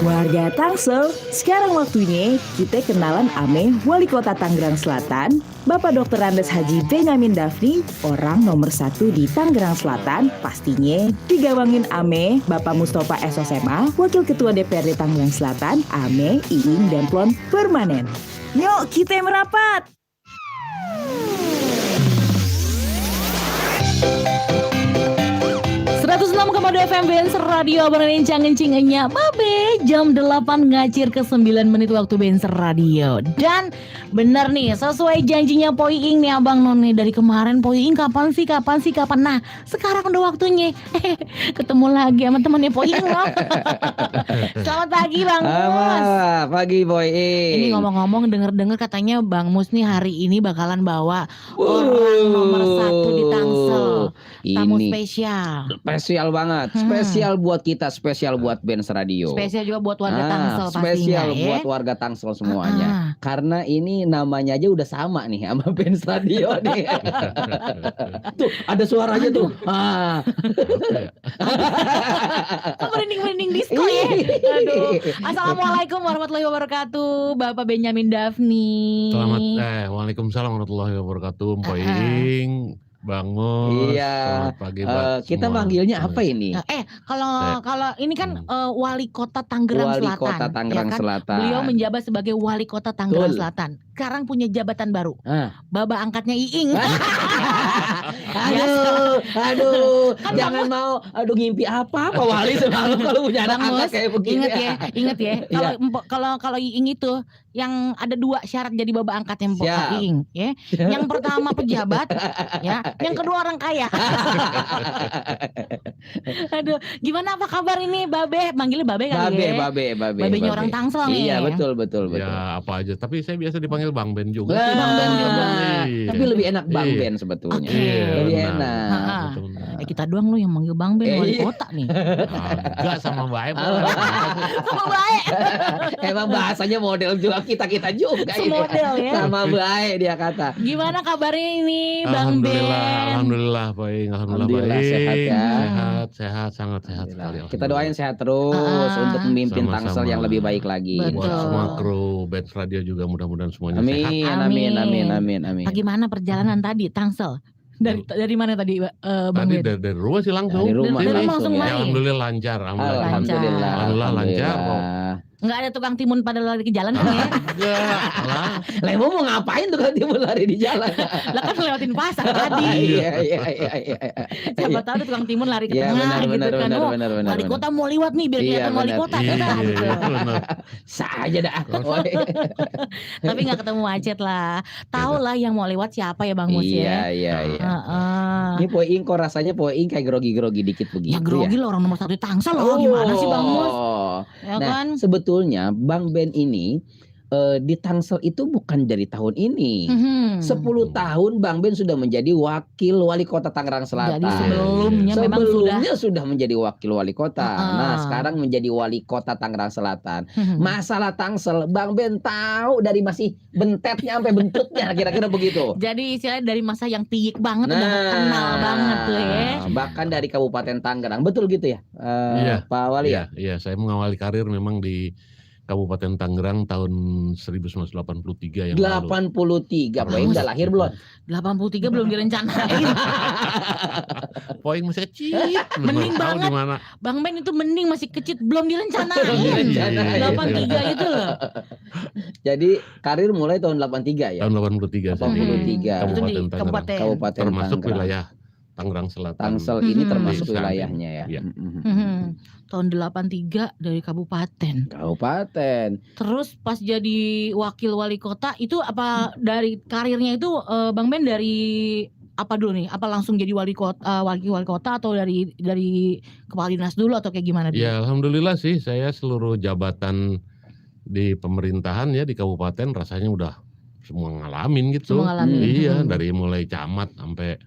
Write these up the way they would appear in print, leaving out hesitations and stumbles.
Warga Tangsel, sekarang waktunya kita kenalan ame Wali Kota Tangerang Selatan, Bapak Dr. Andes Haji Benyamin Dafni, orang nomor 1 di Tangerang Selatan. Pastinya digawangin ame Bapak Mustafa SOSMA, Wakil Ketua DPRD Tangerang Selatan, ame Iing Demplon Permanen. Yuk kita merapat! FM Benz Radio berencang-encingnya Babe jam 8 ngacir ke 9 menit waktu Benz Radio. Dan benar nih, sesuai janjinya Poi Ing nih Abang Noni dari kemarin. Poi Ing kapan sih? Nah sekarang udah waktunya ketemu lagi sama temennya Poi Ing loh. Selamat pagi Bang Mus. Pagi Poi Ing. Ini ngomong-ngomong denger-denger katanya Bang Mus nih hari ini bakalan bawa orang nomor 1 di Tangsel. Tamu spesial. Spesial banget. Spesial buat kita, spesial buat Benz Radio. Spesial juga buat warga Tangsel pastinya. Spesial buat warga Tangsel semuanya. Karena ini namanya aja udah sama nih sama Benz Radio nih. Tuh, ada suaranya tuh. Merinding disco ya. Aduh. Assalamualaikum warahmatullahi wabarakatuh, Bapak Benyamin Dafni. Waalaikumsalam warahmatullahi wabarakatuh, Poi Ing. Bang Mus, selamat pagi kita semua. Manggilnya apa ini? Kalau ini kan Wali Kota Tangerang Selatan. Wali Kota Tangerang Selatan. Beliau menjabat sebagai Wali Kota Tangerang Selatan. Sekarang punya jabatan baru. Baba angkatnya Iing. Aduh, kan jangan mau ngimpi apa Wali semalam kalau punya anak angkat kayak begini. Ingat ya. Kalau Iing itu yang ada 2 syarat jadi baba angkatnya Iing, ya. Yang pertama pejabat, ya. Yang kedua orang kaya. Aduh, gimana apa kabar ini Babe? Manggilnya Babe kali ya? Babenya orang Tangsel nih. Iya, betul. Ya, apa aja. Tapi saya biasa dipanggil Bang Ben juga. Bang Ben juga. Tapi lebih enak Bang Ben sebetulnya. Lebih enak. Kita doang lu yang manggil Bang Ben Wali Kota nih. Enggak sama baik. Sama baik. Emang bahasanya model juga kita juga ini. Model ya. Sama baik dia kata. Gimana kabarnya ini Bang Ben? Alhamdulillah baik. Alhamdulillah sehat ya. Sehat, sangat sehat sekali. Kita doain sehat terus untuk memimpin Tangsel yang lebih baik lagi. Buat semua kru Benz Radio juga mudah-mudahan semuanya sehat. Amin. Bagaimana perjalanan tadi Tangsel? Dari mana tadi Bang Ben? Tadi dari rumah sih langsung. Dari rumah langsung main. Alhamdulillah lancar. Alhamdulillah lancar. Nggak ada tukang timun pada lari ke jalan kan ya? Enggak lah. Lemo mau ngapain tukang timun lari di jalan? Lah kan lewatin pasar tadi. Iya. Siapa tahu ada tukang timun lari ke tengah gitu kan. Wali kota mau lewat nih biar kelihatan wali kota gitu. Saja dah. Tapi nggak ketemu macet lah. Tahu lah yang mau lewat siapa ya Bang Mus ya? Iya. Ini Poi Ing kok rasanya Poi Ing kayak grogi-grogi dikit begitu ya? Ya grogi lah orang nomor 1 di Tangsel loh. Gimana sih Bang Mus? Ya kan? Sebetulnya Bang Ben ini di Tangsel itu bukan dari tahun ini. 10 tahun Bang Ben sudah menjadi wakil wali kota Tangerang Selatan. Jadi sebelumnya sudah menjadi wakil wali kota. Nah, sekarang menjadi wali kota Tangerang Selatan. Masalah Tangsel, Bang Ben tahu dari masih bentetnya sampai bentutnya, kira-kira begitu. Jadi istilahnya dari masa yang piyik banget udah kenal banget tuh ya. Bahkan dari Kabupaten Tangerang. Betul gitu ya? Iya, Pak Wali ya? Iya, saya mengawali karir memang di Kabupaten Tangerang tahun 1983 yang 83, Poing udah lahir belum? 83 belum direncanain. Poing masih kecil. Mending banget. Bang Ben itu mending masih kecil, belum direncanain. 83 itu loh. Jadi karir mulai tahun 83 ya? Tahun 83. 83. Kabupaten termasuk wilayah Tangerang Selatan. Tangsel ini termasuk wilayahnya ya. Iya. Tahun 83 dari kabupaten. Terus pas jadi wakil wali kota itu apa dari karirnya itu Bang Ben dari apa dulu nih? Apa langsung jadi wali kota atau dari kepala dinas dulu atau kayak gimana dulu? Ya alhamdulillah sih saya seluruh jabatan di pemerintahan ya di kabupaten rasanya udah semua ngalamin gitu. Semua ngalamin. Iya, dari mulai camat sampai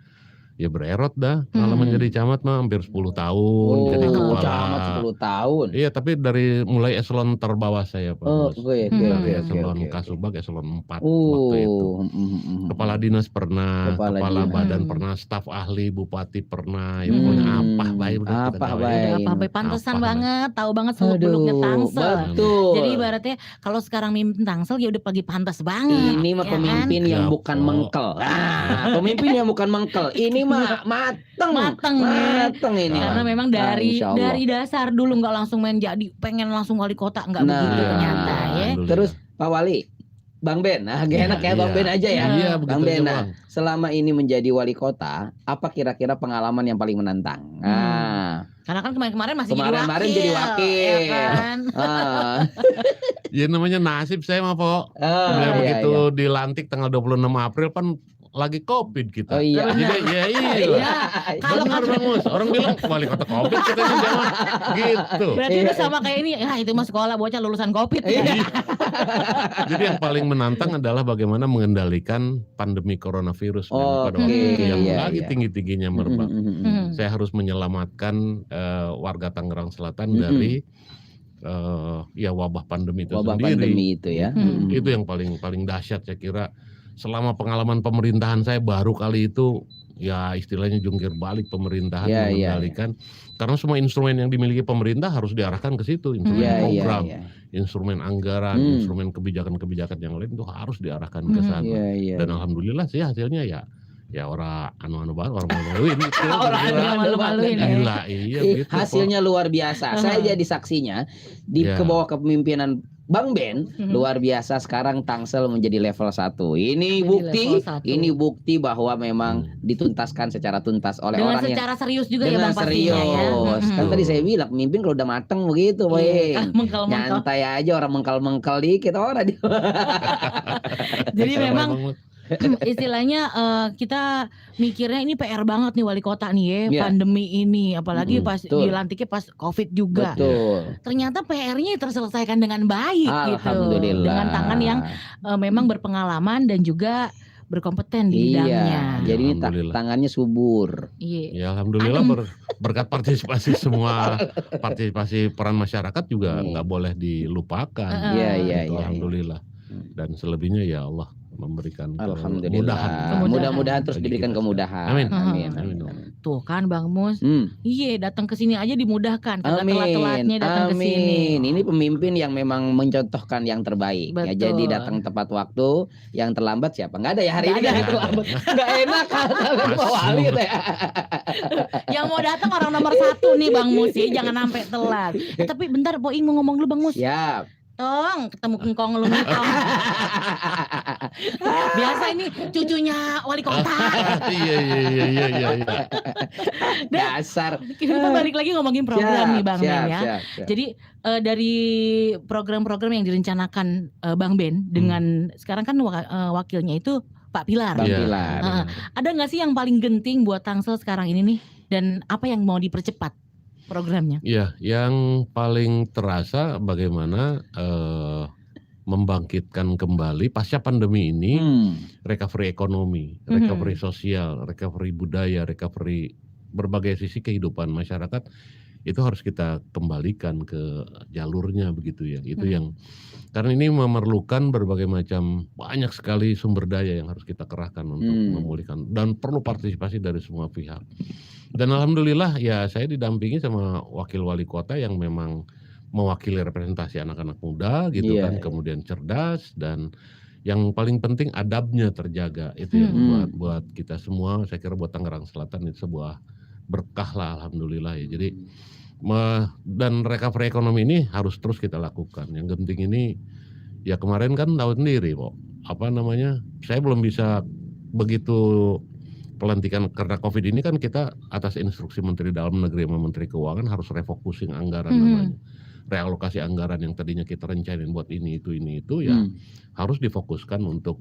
Ya bererot dah, pengalaman jadi camat mah hampir 10 tahun jadi kepala. Camat 10 tahun. Iya, tapi dari mulai eselon terbawah saya Pak Bos. Oke. Dari eselon Kasubag eselon 4 waktu itu. Kepala dinas pernah, Kepala kepala dinas. badan pernah, staf ahli bupati pernah, ya pokoknya apa baik udah kita Apa gawe. baik. Udah apa pantesan Apa, banget, tahu banget seluk-beluknya Aduh, Tangsel. betul. Jadi ibaratnya kalau sekarang mimpin Tangsel ya udah pagi pantas banget. Ini mah ya pemimpin yang Ya, bukan Pok. mengkel. Pemimpin yang bukan mengkel. Ini mah mateng. Mateng, ya. Mateng ini. Karena mah. memang dari Insya Allah. dari dasar dulu nggak langsung main jadi pengen langsung wali kota, nggak Nah, begitu ternyata ya. Alhamdulillah. Terus Pak Wali, Bang Ben, nah gak enak ya Bang Ben aja ya. Iya, Bang begitu Ben, aja, nah, Bang. selama ini menjadi wali kota, apa kira-kira pengalaman yang paling menantang? Nah, Karena kan kemarin-kemarin masih jadi wakil. Kemarin jadi wakil. Ya kan? ah, Ya namanya nasib saya mah Pok. ah, Ya, iya, begitu iya. dilantik tanggal 26 April kan lagi Covid Oh kita. iya. Jadi ya iya. Iya. Kalau Benar Bang Mus, orang bilang wali kota Covid kita ini jangan gitu. Berarti Iya. itu sama kayak ini, ya itu mah sekolah bocah lulusan Covid. Iya. Ya. Jadi yang paling menantang adalah bagaimana mengendalikan pandemi coronavirus pada Oke, waktu itu yang iya, lagi iya. tinggi-tingginya merebak. Hmm. Saya harus menyelamatkan warga Tangerang Selatan Mm-mm. dari ya wabah pandemi itu Wabah sendiri. pandemi itu ya. Hmm. Itu yang paling dahsyat saya kira. Selama pengalaman pemerintahan saya baru kali itu ya istilahnya jungkir balik pemerintahan Iya, iya, mengendalikan karena semua instrumen yang dimiliki pemerintah harus diarahkan ke situ, instrumen Iya, iya, program, iya. instrumen anggaran, Hmm. instrumen kebijakan-kebijakan yang lain itu harus diarahkan ke sana. Iya, iya. Dan alhamdulillah sih hasilnya ya orang anu banget, orang malu-maluin gitu. Orang Gila. anu malu-maluin ya. Gila, iya gitu. Pok. Hasilnya luar biasa. Saya jadi saksinya di Ya. bawah kepemimpinan Bang Ben, Mhm. luar biasa sekarang Tangsel menjadi level 1. Ini Menjadi bukti, level 1. ini bukti bahwa memang dituntaskan secara tuntas oleh Dengan orang yang secara serius juga ya dengan Bang pastinya ya. serius. Kan Hmm. tadi saya bilang pemimpin kalau udah mateng begitu, Iya. Weng. Mengkal-mengkal. Nyantai aja, orang mengkel-mengkel dikit orang dia. Jadi Sama memang Bang Mus. istilahnya kita mikirnya ini PR banget nih wali kota nih ya, Iya. pandemi ini apalagi pas betul. dilantiknya pas Covid juga. Betul. Ternyata PR-nya terselesaikan dengan baik gitu. Alhamdulillah. Dengan tangan yang memang berpengalaman dan juga berkompeten di bidangnya. Iya, jadi ini Alhamdulillah. tangannya subur. Iya. Ya alhamdulillah berkat partisipasi semua partisipasi peran masyarakat juga Iya. nggak boleh dilupakan. Iya, iya, Itu iya. alhamdulillah. Dan selebihnya ya Allah memberikan Alhamdulillah. kemudahan. Mudah-mudahan terus bagi diberikan kita kemudahan. Amin. Amin. Amin. Tuh kan Bang Mus. Hmm. Iya, datang ke sini aja dimudahkan. Kagak Amin. telat-telatnya datang ke sini. Amin. Ini pemimpin yang memang mencontohkan yang terbaik. Ya, Betul. jadi datang tepat waktu. Yang terlambat siapa? Nggak ada ya hari Nggak ini ada. yang terlambat. Nggak enak kalau Pak Wali gitu ya. Yang mau datang orang nomor 1 nih Bang Mus ya, jangan sampai telat. Tapi bentar Poing mau ngomong dulu Bang Mus. Siap. Tong, ketemu kengkong lu nih Tong. Biasa ini cucunya wali kota. Iya. Dasar. Kita balik lagi ngomongin program nih Bang Ben ya. Siap. Jadi dari program-program yang direncanakan Bang Ben dengan sekarang kan wakilnya itu Pak Pilar. Bang Iya. Pilar. Ada nggak sih yang paling genting buat Tangsel sekarang ini nih? Dan apa yang mau dipercepat programnya? Iya, yang paling terasa bagaimana membangkitkan kembali pasca pandemi ini recovery ekonomi, recovery sosial, recovery budaya, recovery berbagai sisi kehidupan masyarakat itu harus kita kembalikan ke jalurnya begitu ya. Itu yang karena ini memerlukan berbagai macam banyak sekali sumber daya yang harus kita kerahkan untuk memulihkan dan perlu partisipasi dari semua pihak. Dan alhamdulillah ya saya didampingi sama wakil wali kota yang memang mewakili representasi anak-anak muda gitu Iya, kan, iya. kemudian cerdas dan yang paling penting adabnya terjaga. Itu yang buat kita semua, saya kira buat Tangerang Selatan itu sebuah berkah lah alhamdulillah ya. Jadi dan recovery ekonomi ini harus terus kita lakukan. Yang penting ini ya kemarin kan tahu sendiri kok saya belum bisa begitu pelantikan karena Covid ini kan kita atas instruksi Menteri Dalam Negeri sama Menteri Keuangan harus refocusing anggaran namanya. Realokasi anggaran yang tadinya kita rencanain buat ini itu ya harus difokuskan untuk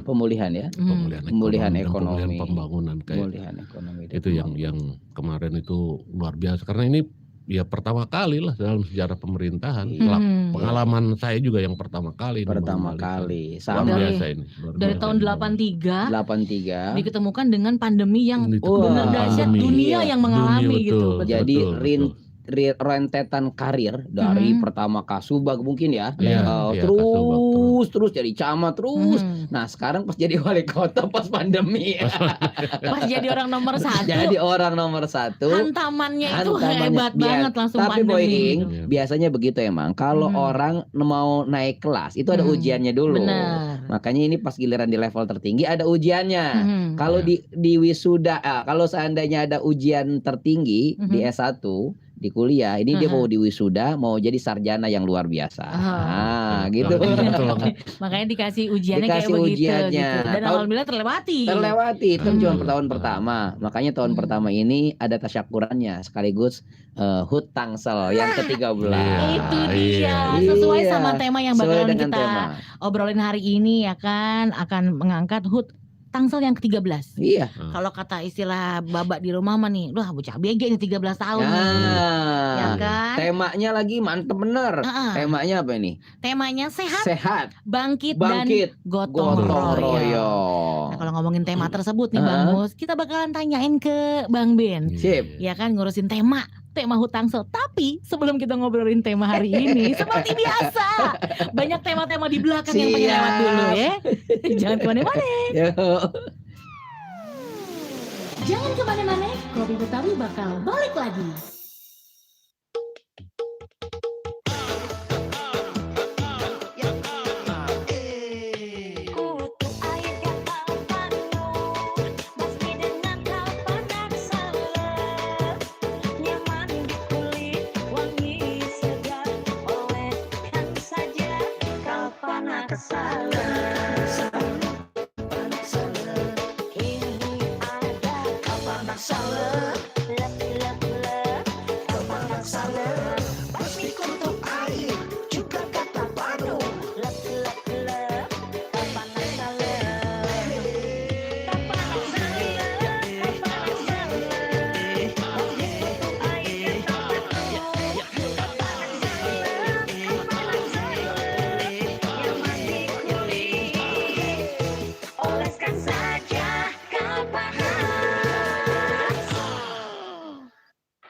Pemulihan ya. pemulihan Pemulihan ekonomi dan ekonomi. pemulihan pembangunan kayak Pemulihan ekonomi. dan itu yang kemarin itu luar biasa karena ini ya pertama kali lah dalam sejarah pemerintahan. Iya. Pengalaman saya juga yang pertama kali. Pertama kali. Luar Sama biasa ini. Dari tahun 83 83. diketemukan dengan pandemi yang Wah, benar dahsyat, pandemi. dunia Iya. yang mengalami Dunia, gitu. betul. Jadi Betul. rentetan karir dari pertama Kasubag mungkin ya, Iya, Kasubag, terus jadi camat terus. Nah sekarang pas jadi wali kota pas pandemi, Pas jadi orang nomor satu, jadi orang nomor satu. hantamannya itu Hantamannya hebat banget langsung Tapi pandemi. Boying, gitu. biasanya begitu emang. Kalau orang mau naik kelas itu ada ujiannya dulu. Benar. Makanya ini pas giliran di level tertinggi ada ujiannya. Kalau Ya. di wisuda, kalau seandainya ada ujian tertinggi di S1 di kuliah, ini dia mau di wisuda, mau jadi sarjana yang luar biasa. Nah, gitu. Makanya dikasih ujiannya Dikasih kayak begitu ujiannya. gitu. Dan alhamdulillah terlewati. Terlewati itu kan cuma tahun pertama. Makanya tahun pertama ini ada tasyakurannya sekaligus HUT Tangsel yang ke-13. Itu dia, Iya. sesuai sama tema yang Sesuai bakalan dengan kita tema. obrolin hari ini ya kan, akan mengangkat HUT Tangsel yang ke-13. Iya. Kalau kata istilah babak di rumah mah nih, wah bocah BG nih 13 tahun nih. Ya kan? Temanya lagi mantep bener. Temanya apa ini? Temanya sehat, Sehat, bangkit dan bangkit, gotong royong. royong. Nah, kalau ngomongin tema tersebut nih Bang Mus, kita bakalan tanyain ke Bang Ben. Sip. Ya kan, ngurusin tema HUT Tangsel. Tapi sebelum kita ngobrolin tema hari ini, seperti biasa, banyak tema-tema di belakang yang pengen lewat dulu ya. Jangan kemana-mana. Jangan kemana-mana, Kopi Betawi bakal balik lagi.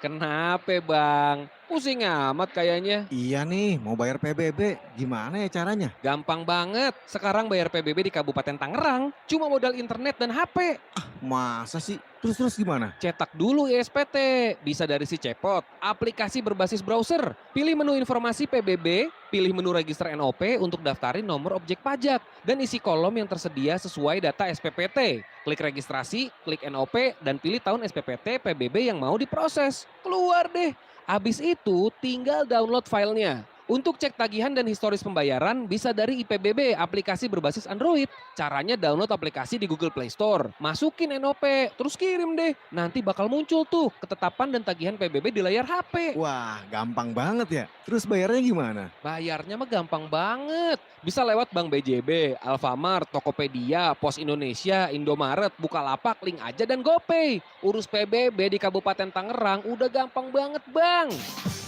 Kenapa Bang? Pusing amat kayaknya. Iya nih, mau bayar PBB. Gimana ya caranya? Gampang banget. Sekarang bayar PBB di Kabupaten Tangerang cuma modal internet dan HP. Masa sih? Terus gimana? Cetak dulu ISPT. Bisa dari si Cepot, aplikasi berbasis browser. Pilih menu informasi PBB, pilih menu register NOP untuk daftarin nomor objek pajak. Dan isi kolom yang tersedia sesuai data SPPT. Klik registrasi, klik NOP, dan pilih tahun SPPT PBB yang mau diproses. Keluar deh. Habis itu tinggal download filenya. Untuk cek tagihan dan historis pembayaran bisa dari IPBB, aplikasi berbasis Android. Caranya download aplikasi di Google Play Store, masukin NOP, terus kirim deh. Nanti bakal muncul tuh ketetapan dan tagihan PBB di layar HP. Wah, gampang banget ya. Terus bayarnya gimana? Bayarnya mah gampang banget. Bisa lewat Bank BJB, Alfamart, Tokopedia, Pos Indonesia, Indomaret, Bukalapak, Link Aja, dan GoPay. Urus PBB di Kabupaten Tangerang udah gampang banget Bang.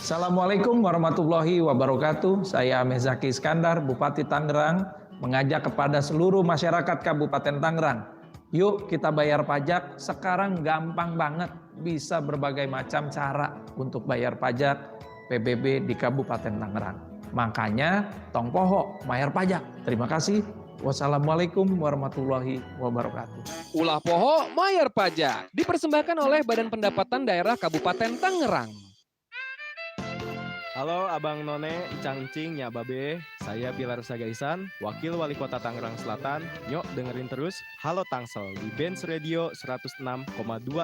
Assalamualaikum warahmatullahi wabarakatuh. Saya Ahmed Zaki Iskandar, Bupati Tangerang, mengajak kepada seluruh masyarakat Kabupaten Tangerang. Yuk kita bayar pajak, sekarang gampang banget. Bisa berbagai macam cara untuk bayar pajak PBB di Kabupaten Tangerang. Makanya tong poho bayar pajak. Terima kasih. Wassalamualaikum warahmatullahi wabarakatuh. Ulah poho bayar pajak. Dipersembahkan oleh Badan Pendapatan Daerah Kabupaten Tangerang. Halo Abang None, Icang Icing, Nyak Babe. Saya Pilar Sagaisan, Wakil Wali Kota Tangerang Selatan. Nyok dengerin terus Halo Tangsel di Benz Radio 106,2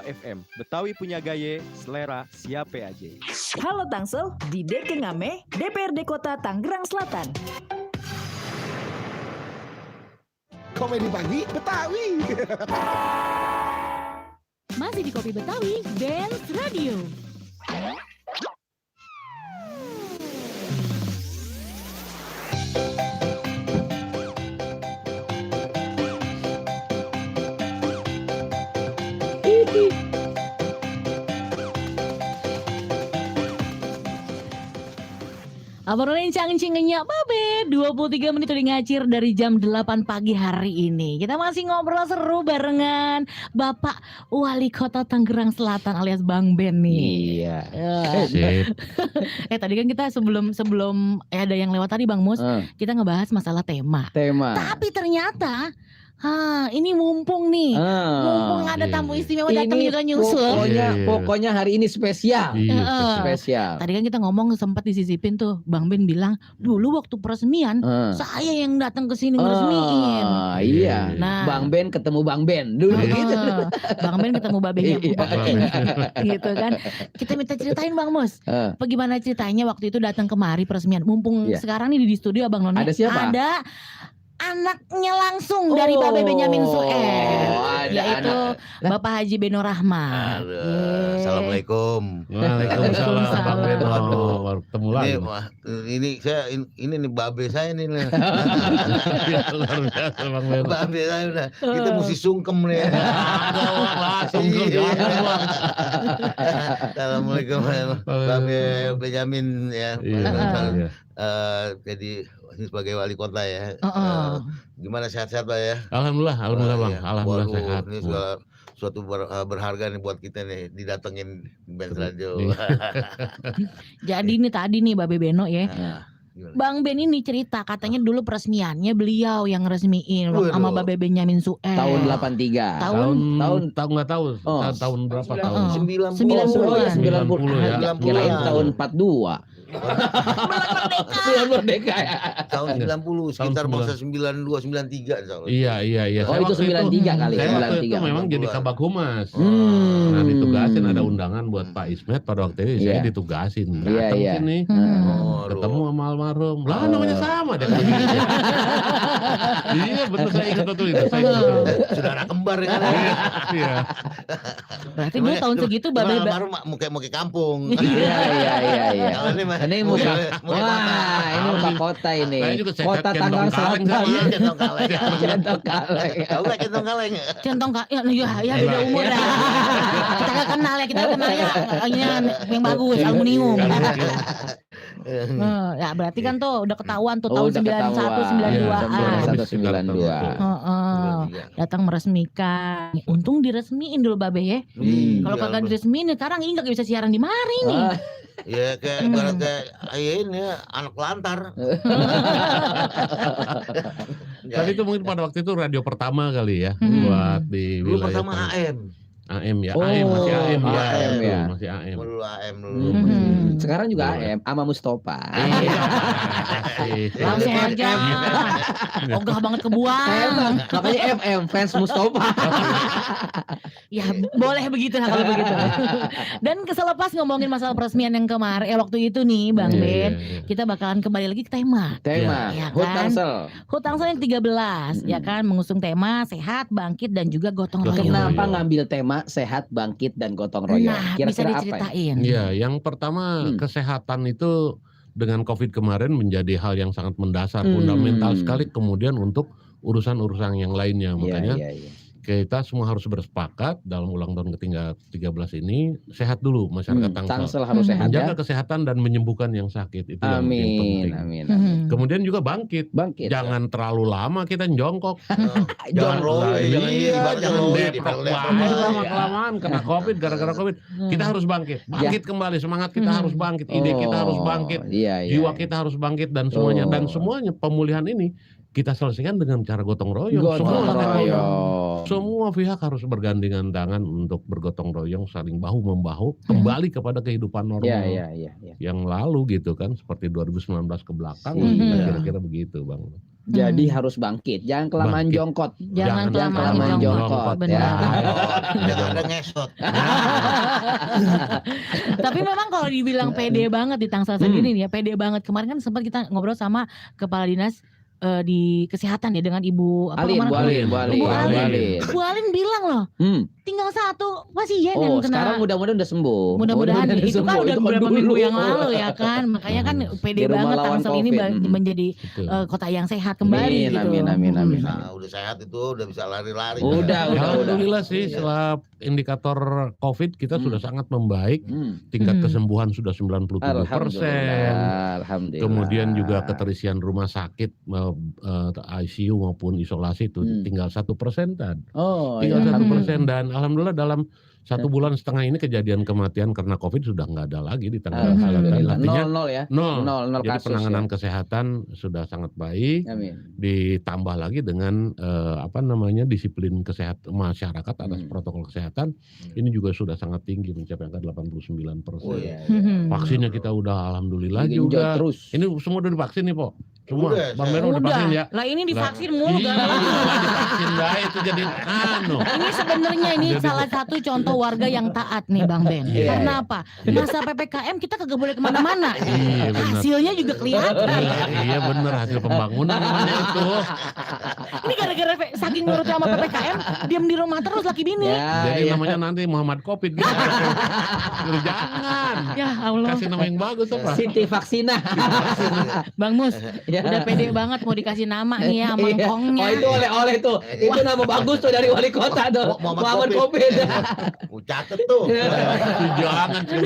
FM. Betawi punya gaye, selera siape aja. Halo Tangsel di Dekengame, DPRD Kota Tangerang Selatan. Komedi pagi Betawi. Masih di Kopi Betawi, Benz Radio. Abang None cang-cingnya babe 23 menit udah ngacir dari jam 8 pagi hari ini. Kita masih ngobrol seru barengan Bapak Wali Kota Tangerang Selatan alias Bang Ben nih. Iya. Sip. Tadi kan kita sebelum ada yang lewat tadi Bang Mus, kita ngebahas masalah tema. Tapi ternyata ini mumpung nih. Mumpung ada tamu istimewa datang Ini juga nyusul. Pokoknya hari ini spesial. Iya, Spesial. Tadi kan kita ngomong sempat disisipin tuh, Bang Ben bilang dulu waktu peresmian saya yang datang ke sini ngeresmiin. Iya. Nah, Bang Ben ketemu Bang Ben dulu gitu. Bang Ben ketemu babenya gitu kan. Kita minta ceritain Bang Mus, bagaimana ceritanya waktu itu datang kemari peresmian. Mumpung sekarang nih di studio Abang None. Ada siapa? Ada anaknya langsung dari Babe Benyamin Sueb, yaitu Bapak Haji Beno Rahmat. Assalamualaikum. Waalaikumsalam Bang Beno. Baru ketemu lagi. Ini nih babe saya nih. Luar biasa Bang Beno. Babe saya udah kita mesti sungkem nih. Langsung jangan Bang. Assalamualaikum Babe Benyamin ya. Iya. Jadi ini sebagai wali kota ya. Gimana sehat-sehat Pak ya? Alhamdulillah Bang. Iya. Alhamdulillah Waduh, sehat. Ini suatu berharga nih buat kita nih didatengin Benz Radio. Jadi nih tadi nih Babe Beno ya. Gimana? Bang Ben ini cerita katanya dulu peresmiannya beliau yang resmiin sama Babe Benyamin Sueb. Tahun 83. Tahun Nggak tahu. Tahun berapa tahun? 90. 90 ya. Kirain tahun 42. Bulan merdeka ya. Tahun 90 sekitar masa 92 93 insyaallah. Iya. Oh itu 93 kali. Saya waktu itu 93. memang jadi Kabag Humas. Hmm. Nah ditugasin ada undangan buat Pak Ismet pada waktu itu saya ditugasin datang Iya. sini ketemu sama almarhum. Lah namanya sama deh. Iya betul saya ingat betul itu. Saudara kembar ya kan. Iya. berarti dulu tahun segitu Babe baru mau ke kampung. Iya. Kalau ini mah Ini muka ini muka kota ini. Saya juga Kota Tangerang Selatan. Centong kaleng. Centong kaleng. Tahu enggak centong kaleng? Centong Kak, ya beda umur dah. Kita gak kenal ya, yang bagus, aluminium. Ya berarti kan tuh udah ketahuan tuh tahun 91 92. Datang meresmikan. Untung diresmiin dulu Babe ya. Kalau kagak diresmiin sekarang ini gak bisa siaran di mari nih. Ya kayak ibarat ini anak lantar. Tapi itu mungkin pada waktu itu radio pertama kali ya buat di Dulu wilayah pertama AM. AM ya. Masih AM ya. AM ya. Masih AM. Dulu AM dulu. Sekarang juga AM sama Mustofa. Langsung aja. Ogah banget kebuang. Makanya FM fans Mustofa. Ya boleh begitu lah kalau begitu. Dan selepas ngomongin masalah peresmian yang kemarin waktu itu nih Bang Ben, kita bakalan kembali lagi ke tema. Ya Hut kan? Tangsel. Hut Tangsel yang 13 ya kan mengusung tema sehat, bangkit dan juga gotong royong. Kenapa ngambil tema sehat, bangkit dan gotong royong? Nah, bisa Kira-kira apa? diceritain. Iya, yang pertama kesehatan itu dengan COVID kemarin menjadi hal yang sangat mendasar, fundamental sekali kemudian untuk urusan-urusan yang lainnya. Makanya kita semua harus bersepakat dalam ulang tahun ke-13 ini sehat dulu masyarakat Tangsel harus sehat menjaga ya. kesehatan dan menyembuhkan yang sakit itu yang penting. Amin. Kemudian juga bangkit. Jangan terlalu lama kita jongkok. Jangan lama-kelamaan kena COVID gara-gara COVID. Kita harus bangkit. Bangkit kembali, semangat kita harus bangkit, ide kita harus bangkit. Jiwa kita harus bangkit dan semuanya pemulihan ini kita selesaikan dengan cara gotong royong. Semua pihak harus bergandengan tangan untuk bergotong royong, saling bahu membahu, kembali kepada kehidupan normal yang lalu gitu kan, seperti 2019 ke belakang, kira-kira begitu Bang. Jadi harus bangkit, jangan kelamaan jongkot. Jangan kelamaan jongkot. Ya. Jangan ada ngesot. Tapi memang kalau dibilang pede banget di Tangsel sendiri nih ya, pede banget. Kemarin kan sempat kita ngobrol sama Kepala Dinas di kesehatan ya dengan Ibu Alin, Bu Alin, Bu Alin, Ibu Bu Alin. Alin. Bu Alin bilang loh, tinggal 1 pasien yang Oh, kena. sekarang mudah-mudahan udah sembuh. Mudah-mudahan udah itu kan sembuh. udah Itu beberapa dulu. minggu yang lalu ya kan. Makanya kan pede Di rumah banget lawan Tangsel ini COVID. menjadi Betul. kota yang sehat kembali Amin, gitu. amin, amin, amin. Nah, udah sehat itu udah bisa lari-lari. Udah, Ya, udah. alhamdulillah sih Iya. setelah indikator COVID kita sudah sangat membaik. Hmm. Tingkat kesembuhan sudah 97%. Alhamdulillah. Kemudian juga keterisian rumah sakit ICU maupun isolasi itu tinggal 1% dan Oh, tinggal ya. 1% dan alhamdulillah dalam 1 bulan setengah ini kejadian kematian karena COVID sudah nggak ada lagi di Tangerang Selatan. Alhamdulillah. Artinya 0 ya. nol. 0 Jadi kasus penanganan ya. kesehatan sudah sangat baik. Amin. Ditambah lagi dengan disiplin kesehatan masyarakat atas protokol kesehatan ini juga sudah sangat tinggi mencapai angka 89%. Oh, iya. Vaksinnya kita udah alhamdulillah Genjot juga. terus. Ini semua udah divaksin nih, Po. Semua. Udah, Bang saya- Meru udah vaksin ya. Lah ini divaksin mulu Iya, gara-gara. divaksin dah itu jadi Ini sebenarnya ini Jadi- salah satu contoh warga yang taat nih Bang Ben. Iya, Karena apa? Masa PPKM kita kagak boleh kemana-mana. Iya, benar. Hasilnya juga kelihatan. Iya bener hasil pembangunan namanya itu. Ini gara-gara saking nurutnya sama PPKM, diam di rumah terus laki bini. Ya, Jadi ya. namanya nanti Muhammad Covid gitu. Jangan. Ya Allah. Kasih nama yang bagus apa? Siti Vaksina. Bang Mus, Ya. udah pede banget mau dikasih nama nih ya Iya. mangkongnya. Oh, itu oleh-oleh tuh. Itu nama bagus tuh dari wali kota tuh. Muhammad Muhammad Covid. Covid. Catet tuh. Jangan sih.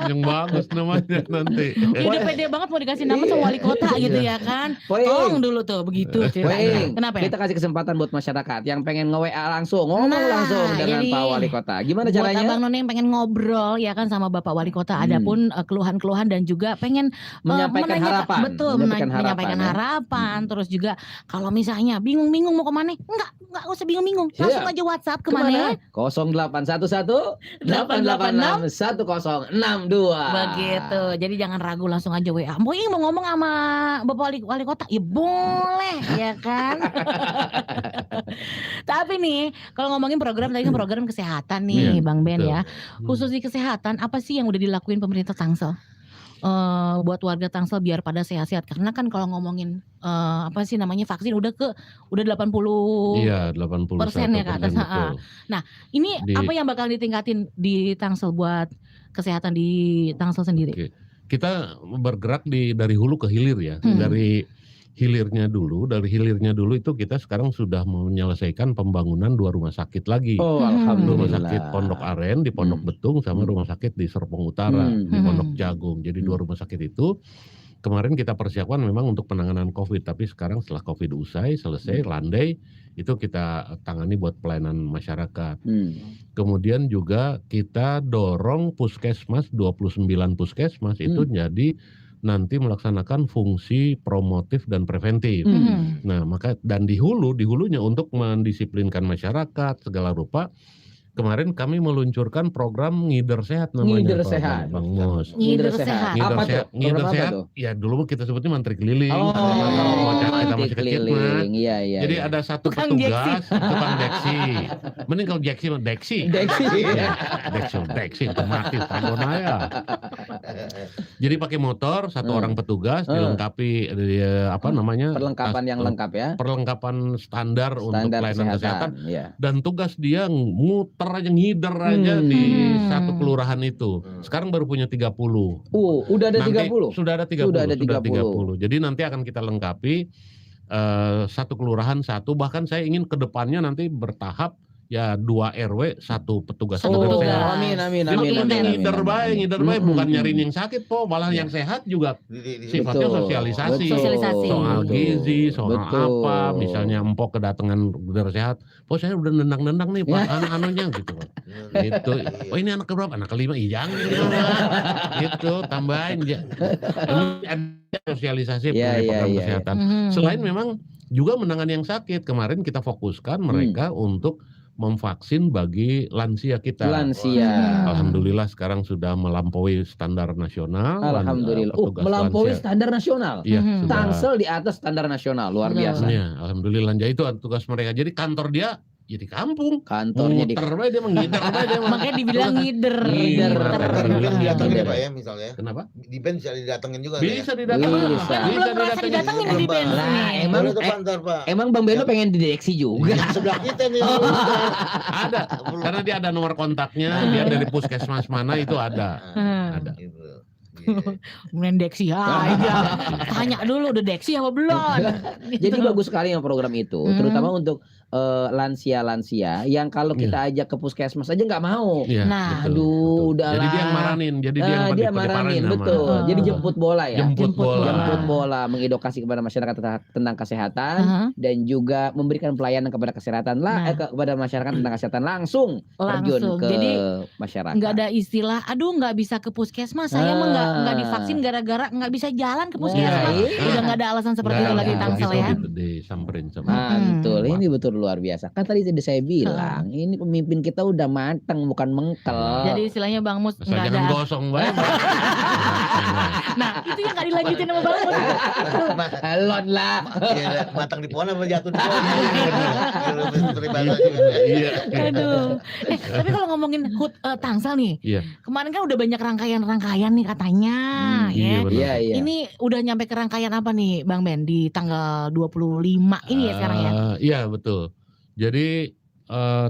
Yang bagus namanya nanti. Ya udah pede banget mau dikasih nama sama wali kota gitu ya kan. Poing. Tolong dulu tuh begitu ceritanya. Poing. Kenapa ya? Kita kasih kesempatan buat masyarakat yang pengen nge-WA langsung, ngomong Nah, langsung dengan jadi Pak Wali Kota. Gimana Buat caranya? Abang None yang pengen ngobrol ya kan sama Bapak Wali Kota, adapun keluhan-keluhan dan juga pengen Menyampaikan harapan. betul, menyampaikan ya. harapan. Terus juga kalau misalnya bingung-bingung mau kemana, enggak usah bingung-bingung, langsung Iya. aja WhatsApp kemana? 0811 886 1062. Begitu. Jadi jangan ragu, langsung aja WA. Boing mau ngomong sama Bapak Wali Kota, ya boleh ya kan. Tapi nih kalau ngomongin program tadi kan program kesehatan nih Iya, Bang Ben betul. ya. Khusus di kesehatan apa sih yang udah dilakuin pemerintah Tangsel? Buat warga Tangsel biar pada sehat-sehat, karena kan kalau ngomongin vaksin udah 80 Iya, 81% ya ke atas. betul. Ini Di- apa yang bakal ditingkatin di Tangsel buat kesehatan di Tangsel sendiri? Oke. Kita bergerak dari hulu ke hilir ya. Dari hilirnya dulu itu kita sekarang sudah menyelesaikan pembangunan 2 rumah sakit lagi. Oh, Rumah alhamdulillah. sakit Pondok Aren di Pondok Betung sama rumah sakit di Serpong Utara di Pondok Jagung. Jadi 2 rumah sakit itu kemarin kita persiapkan memang untuk penanganan COVID, tapi sekarang setelah COVID selesai landai itu kita tangani buat pelayanan masyarakat. Kemudian juga kita dorong puskesmas 29 puskesmas itu jadi nanti melaksanakan fungsi promotif dan preventif. Nah, maka dan di hulunya untuk mendisiplinkan masyarakat segala rupa. Kemarin kami meluncurkan program Ngider Sehat namanya. Ngider Pak Sehat. Bang Mus. Ngider sehat. Apa tuh? Ngider Program apa Sehat. tuh? Ya dulu kita sebutnya mantri keliling. Oh, Kalau kita mantri masih kecil mah. keliling. Iya, iya. Jadi iya. ada satu Tukang petugas, tukang deksi. Mending kalau deksi mah deksi. Deksi. Ya, deksi otomatis Sabonaya. Jadi pakai motor, satu orang petugas dilengkapi Perlengkapan yang lengkap ya. perlengkapan standar untuk Standar pelayanan kesehatan. Iya. Dan tugas dia muter aja ngider aja di satu kelurahan itu. Sekarang baru punya 30. Udah ada Nanti 30. Sudah ada 30. Sudah ada 30. Jadi nanti akan kita lengkapi satu kelurahan satu, bahkan saya ingin ke depannya nanti bertahap ya 2 RW 1 petugas Satu ngider petugas. sehat. Amin, amin, Jadi amin. bukan amin, ngider amin. baik, bukan nyariin yang sakit po, malah yang sehat juga sifatnya Betul, sosialisasi. betul, Sosialisasi. Soal betul, gizi, soal betul. apa, misalnya empok kedatangan ngider sehat, po saya udah nendang-nendang nih Pak, anunya gitu. Gitu. Oh ini anak keberapa? Anak kelima, iya jangan gitu, tambahin ya. Ini ada sosialisasi Iya, iya, program iya, kesehatan. Selain memang juga menangani yang sakit, kemarin kita fokuskan mereka untuk memvaksin bagi lansia kita. Lansia. Alhamdulillah sekarang sudah melampaui standar nasional. Alhamdulillah. Petugas Melampaui lansia. standar nasional. Iya, sudah. Tangsel di atas standar nasional, luar biasa. Iya, alhamdulillah. Jadi itu tugas mereka. Jadi kantor dia Ya di kampung. Kantornya di Muter bae dia mah ngider bae dia mah. Makanya dibilang ngider. Ngider. Kan didatengin ya Ngider. Pak ya misalnya. Kenapa? Di band bisa didatengin juga. ya? Bisa didatengin. Bisa. Kan belum merasa didatengin di band Lah, nih. emang Boleh tuh Pak, ntar, Pak. emang Bang Beno pengen dideteksi juga. Sebelah kita nih. Ada. Karena dia ada nomor kontaknya, dia dari puskesmas mana itu ada. Ada. Gitu. Iya. Kemudian deksi aja. Tanya dulu udah deksi apa belum. Jadi bagus sekali yang program itu, terutama untuk lansia-lansia yang kalau Iya. kita ajak ke puskesmas aja nggak mau. Iya, Nah, betul, aduh, betul. udahlah. Jadi dia yang maranin, jadi dia yang Dia diparahin maranin, sama- betul. Jadi jemput bola ya. Jemput bola. Jemput bola, mengedukasi kepada masyarakat tentang kesehatan dan juga memberikan pelayanan kepada kesehatan Nah. kepada masyarakat tentang kesehatan langsung terjun Langsung. ke Jadi masyarakat. nggak ada istilah, aduh nggak bisa ke puskesmas, saya mah nggak divaksin gara-gara nggak bisa jalan ke puskesmas. iya. Udah nggak ada alasan seperti itu Nggak lagi ada, Tangsel begitu ya. disamperin sama Mantul, ini betul luar biasa. Kan tadi saya bilang, ini pemimpin kita udah matang bukan mengkel. Jadi istilahnya Bang Mus Asal nggak ada. jangan gosong bae. Nah itu yang nggak dilanjutin sama Bang Mus. Elon lah. Iya, matang di pohon apa jatuh di pohon? Iya. Aduh. Tapi kalau ngomongin HUT Tangsel nih, Iya. kemarin kan udah banyak rangkaian-rangkaian nih katanya, Iya, ya. benar. Iya, iya. Ini udah nyampe ke rangkaian apa nih Bang Ben di tanggal 25 ini ya sekarang ya? Iya, betul. Jadi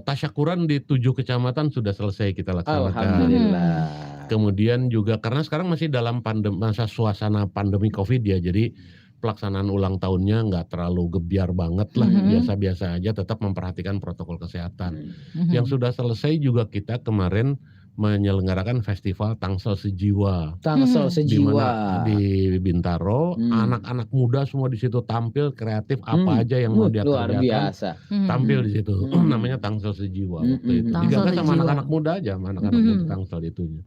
tasyakuran di 7 kecamatan sudah selesai kita laksanakan. Alhamdulillah. Kemudian juga karena sekarang masih dalam masa suasana pandemi Covid ya, jadi pelaksanaan ulang tahunnya nggak terlalu gebyar banget lah, biasa-biasa aja, tetap memperhatikan protokol kesehatan. Yang sudah selesai juga kita kemarin menyelenggarakan festival Tangsel Sejiwa. Tangsel Di sejiwa. mana di Bintaro, anak-anak muda semua di situ tampil kreatif apa aja yang mau dia Luar kerjakan. biasa. Tampil di situ. Namanya Tangsel Sejiwa waktu itu. Tangsel Digagas sama Sejiwa. anak-anak muda aja, sama anak-anak muda Tangsel itunya.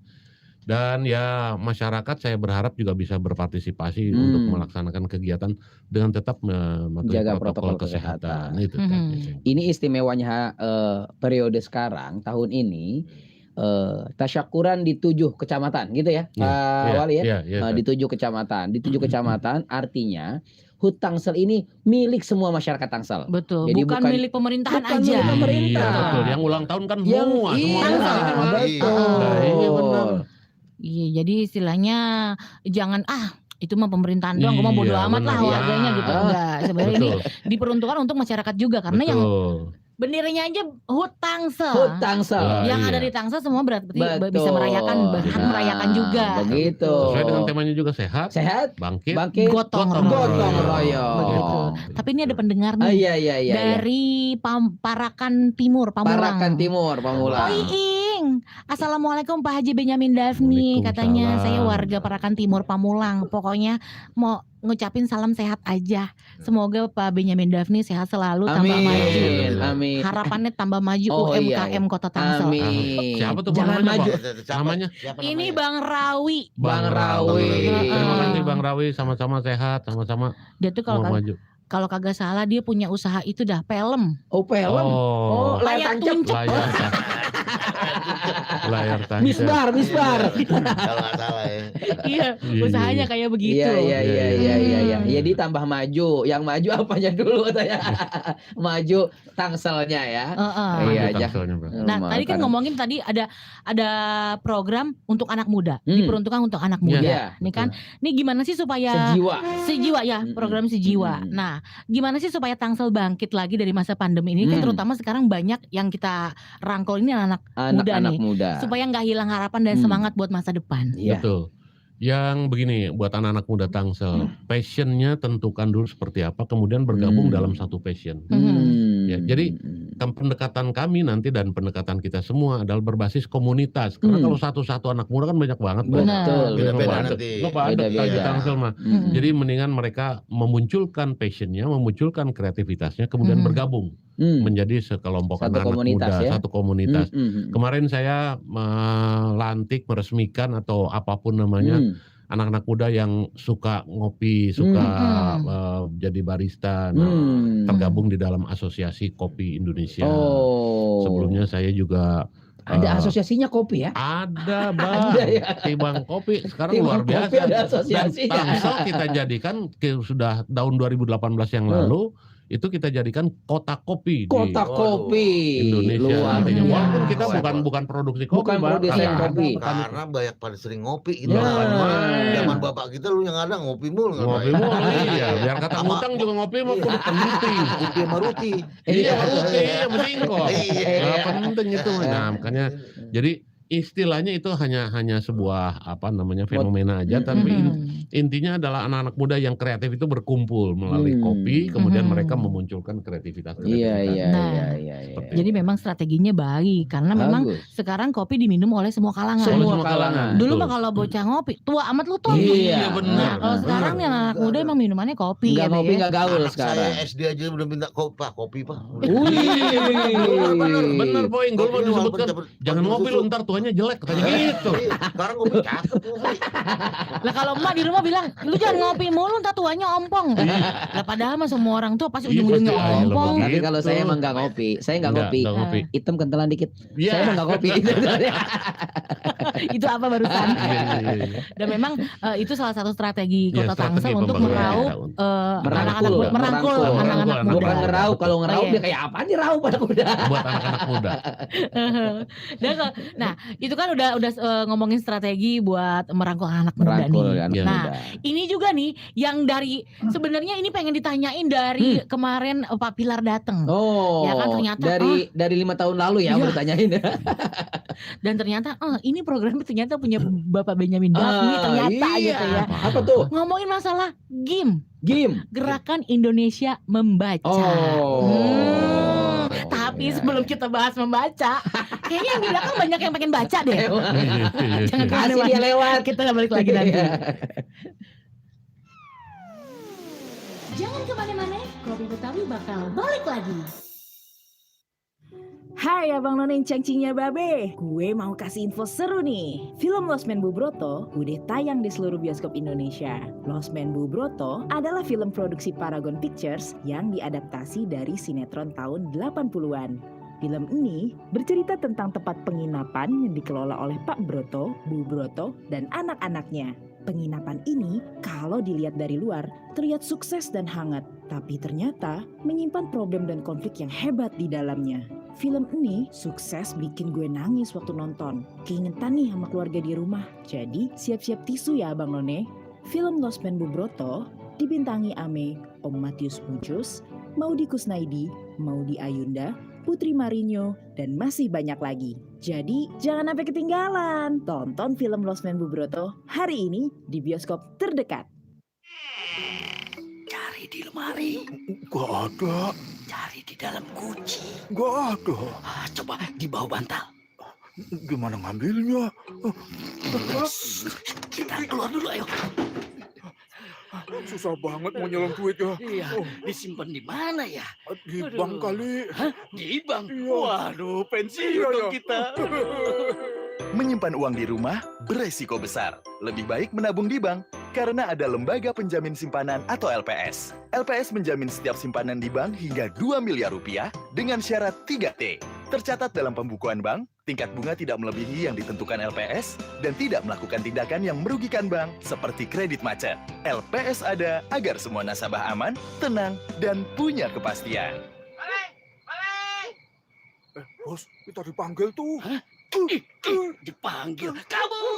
Dan ya masyarakat saya berharap juga bisa berpartisipasi untuk melaksanakan kegiatan dengan tetap mematuhi Jaga protokol protokol kesehatan. kesehatan. Itu tadi. Ini istimewanya periode sekarang tahun ini tasyakuran di 7 kecamatan gitu ya, Pak Wali ya. Di 7 kecamatan. Di 7 kecamatan artinya HUT Tangsel ini milik semua masyarakat Tangsel. Betul, Jadi bukan milik pemerintahan bukan aja. milik pemerintah. Iya, betul. Yang ulang tahun kan Yang semua iya, semua. betul. Iya, benar. Iya, jadi istilahnya jangan itu mah pemerintahan doang, gue mah bodo Iya, amat lah benar. warganya gitu. Ah. Enggak, sebenarnya ini Betul. diperuntukkan untuk masyarakat juga karena yang Betul. benderanya aja HUT Tangsel. HUT Tangsel. Yang Iya. ada di Tangsel semua berarti Betul. bisa merayakan, berhak Nah, merayakan juga. Begitu. Sesuai dengan temanya juga sehat, Sehat, bangkit, bangkit, Gotong gotong royong. royong. Begitu. Tapi ini ada pendengar Ah, nih iya, iya, iya. dari Parakan Timur, Pamulang. Parakan Timur, Pamulang. Oh Iing, Assalamualaikum Pak Haji Benyamin Dafni. Katanya saya warga Parakan Timur Pamulang. Pokoknya mau ngucapin salam sehat aja. Semoga Pak Benyamin Dafni sehat selalu, tambah maju. Amin. Amin. Harapannya tambah maju Oh, iya, UMKM Kota Tangsel. Amin. Siapa tuh Jangan namanya, maju. Pak? Namanya? Ini Bang Rawi. Bang Rawi. Terima kasih Bang Rawi, sama-sama sehat, sama-sama Dia tuh mau maju. kalau kagak salah dia punya usaha itu dah film. Oh, film. Oh, layar tancap. Layar tancap. Misbar. Kalau nggak salah ya. Iya, usahanya kayak begitu. Iya. Jadi tambah maju. Yang maju apanya dulu katanya? Maju Tangselnya ya. Iya aja. Nah, tadi kan ngomongin tadi ada program untuk anak muda, diperuntukkan untuk anak muda. Iya, Nih kan, nih gimana sih supaya sejiwa ya, program sejiwa. Nah, gimana sih supaya Tangsel bangkit lagi dari masa pandemi ini? Kan terutama sekarang banyak yang kita rangkul ini anak muda anak nih, muda. supaya nggak hilang harapan dan semangat buat masa depan. Iya. Betul. Yang begini, buat anak-anak muda Tangsel, passionnya tentukan dulu seperti apa, kemudian bergabung dalam satu passion. Ya, jadi pendekatan kami nanti dan pendekatan kita semua adalah berbasis komunitas. Karena kalau satu-satu anak muda kan banyak banget. Betul. Beda-beda nanti. Beda-beda Tangsel mah. Jadi mendingan mereka memunculkan passionnya, memunculkan kreativitasnya, kemudian bergabung menjadi sekelompok Satu anak komunitas muda, ya. satu komunitas. Kemarin saya melantik, meresmikan atau apapun namanya, anak-anak muda yang suka ngopi, suka jadi barista, tergabung di dalam Asosiasi Kopi Indonesia. Sebelumnya saya juga ada asosiasinya kopi ya? Ada Bang, Ada ya? Timbang Kopi sekarang Timbang luar Kopi biasa. ada Dan asosiasinya. Tangsel kita jadikan sudah tahun 2018 yang lalu itu kita jadikan kota kopi Kota di kopi Indonesia. luar Artinya biasa. walaupun kita bukan produksi kopi, Bukan Bang, produsen karena kopi. ada petani- Karena banyak pada sering ngopi gitu. Ya, main. Zaman bapak kita lu yang ada ngopi mulu. Ngopi mulu, iya. Biar kata ngutang juga ngopi mah kudu penting. Kopi sama roti. Iya, roti yang penting kok. Iya. Nah, penting itu. Nah, makanya jadi istilahnya itu hanya sebuah fenomena aja, tapi intinya adalah anak-anak muda yang kreatif itu berkumpul melalui kopi, kemudian mereka memunculkan kreativitas. Iya. Jadi memang strateginya baik karena memang sekarang kopi diminum oleh semua kalangan. Semua kalangan. Dulu mah kalau bocah ngopi, tua amat lu tuh. Iya, benar. Nah, kalau sekarang nih anak muda emang minumannya kopi. Enggak ya, ngopi Be, ya. enggak gaul Anak sekarang. saya SD aja udah minta kopi pak. Bener Boing, dulu mah disebutkan jangan ngopi lu ntar tuanya jelek katanya gitu. Sekarang ngopi cakep. Lah kalau emak di rumah bilang, lu jangan ngopi mulu ntar tuanya ompong. Lah padahal mah semua orang tua pasti Iya, ujung-ujungnya pasti. ompong. Tapi kalau saya emang enggak ngopi, saya enggak ngopi. Hitam kentelan dikit. Iya. Saya emang enggak ngopi. Itu apa barusan? Iya. Dan memang itu salah satu strategi Iya, Kota strategi Tangsel untuk pembangunan. merangkul anak-anak muda. Bukan ngeraup, kalau ngeraup Iya. dia kayak apa nih raup anak muda. Buat anak-anak muda. Nah, itu kan udah ngomongin strategi buat merangkul anak muda Merangkul nih. anak Nah, muda. ini juga nih yang dari sebenarnya ini pengen ditanyain dari kemarin Pak Pilar datang. Oh, Ya kan, ternyata, dari 5 tahun lalu ya Iya. baru tanyain. Dan ternyata ini program ternyata punya Bapak Benjamin Daphni ternyata iya. gitu ya. Apa tuh? Ngomongin masalah GIM, Game. Gerakan Indonesia Membaca. Tapi sebelum kita bahas membaca, kayaknya yang di belakang banyak yang pengen baca deh. Jangan Kasih dia kemana-mana. lewat. Kita balik lagi nanti. Jangan kemana-mana, Kopi Betawi bakal balik lagi. Hai Abang None Cangcingnya Babe, gue mau kasih info seru nih. Film Lost Man Bubroto udah tayang di seluruh bioskop Indonesia. Lost Man Bubroto adalah film produksi Paragon Pictures yang diadaptasi dari sinetron tahun 80-an. Film ini bercerita tentang tempat penginapan yang dikelola oleh Pak Broto, Bu Broto, dan anak-anaknya. Penginapan ini kalau dilihat dari luar terlihat sukses dan hangat, tapi ternyata menyimpan problem dan konflik yang hebat di dalamnya. Film ini sukses bikin gue nangis waktu nonton. Keingetan nih sama keluarga di rumah. Jadi siap-siap tisu ya Abang None. Film Lost Man Bubroto dibintangi Ame, Om Matius Mucus, Maudy Kusnaidi, Maudy Ayunda, Putri Marinho, dan masih banyak lagi. Jadi jangan sampai ketinggalan. Tonton film Lost Man Bubroto hari ini di bioskop terdekat. Cari di lemari. Gak ada. Cari di dalam guci. Gak ada. Coba di bawah bantal. Gimana ngambilnya? Kita keluar dulu ayo. Susah banget mau nyolong duit ya. Iya, disimpan di mana ya? Di Aduh. bank kali. Hah? Di bank? Iya. Waduh, pensiun Iya, dong iya. kita. Menyimpan uang di rumah beresiko besar. Lebih baik menabung di bank karena ada Lembaga Penjamin Simpanan atau LPS. LPS menjamin setiap simpanan di bank hingga 2 miliar rupiah dengan syarat 3T. Tercatat dalam pembukuan bank, tingkat bunga tidak melebihi yang ditentukan LPS dan tidak melakukan tindakan yang merugikan bank seperti kredit macet. LPS ada agar semua nasabah aman, tenang, dan punya kepastian. Bos, kita dipanggil tuh. Hah? Dipanggil. Kabur.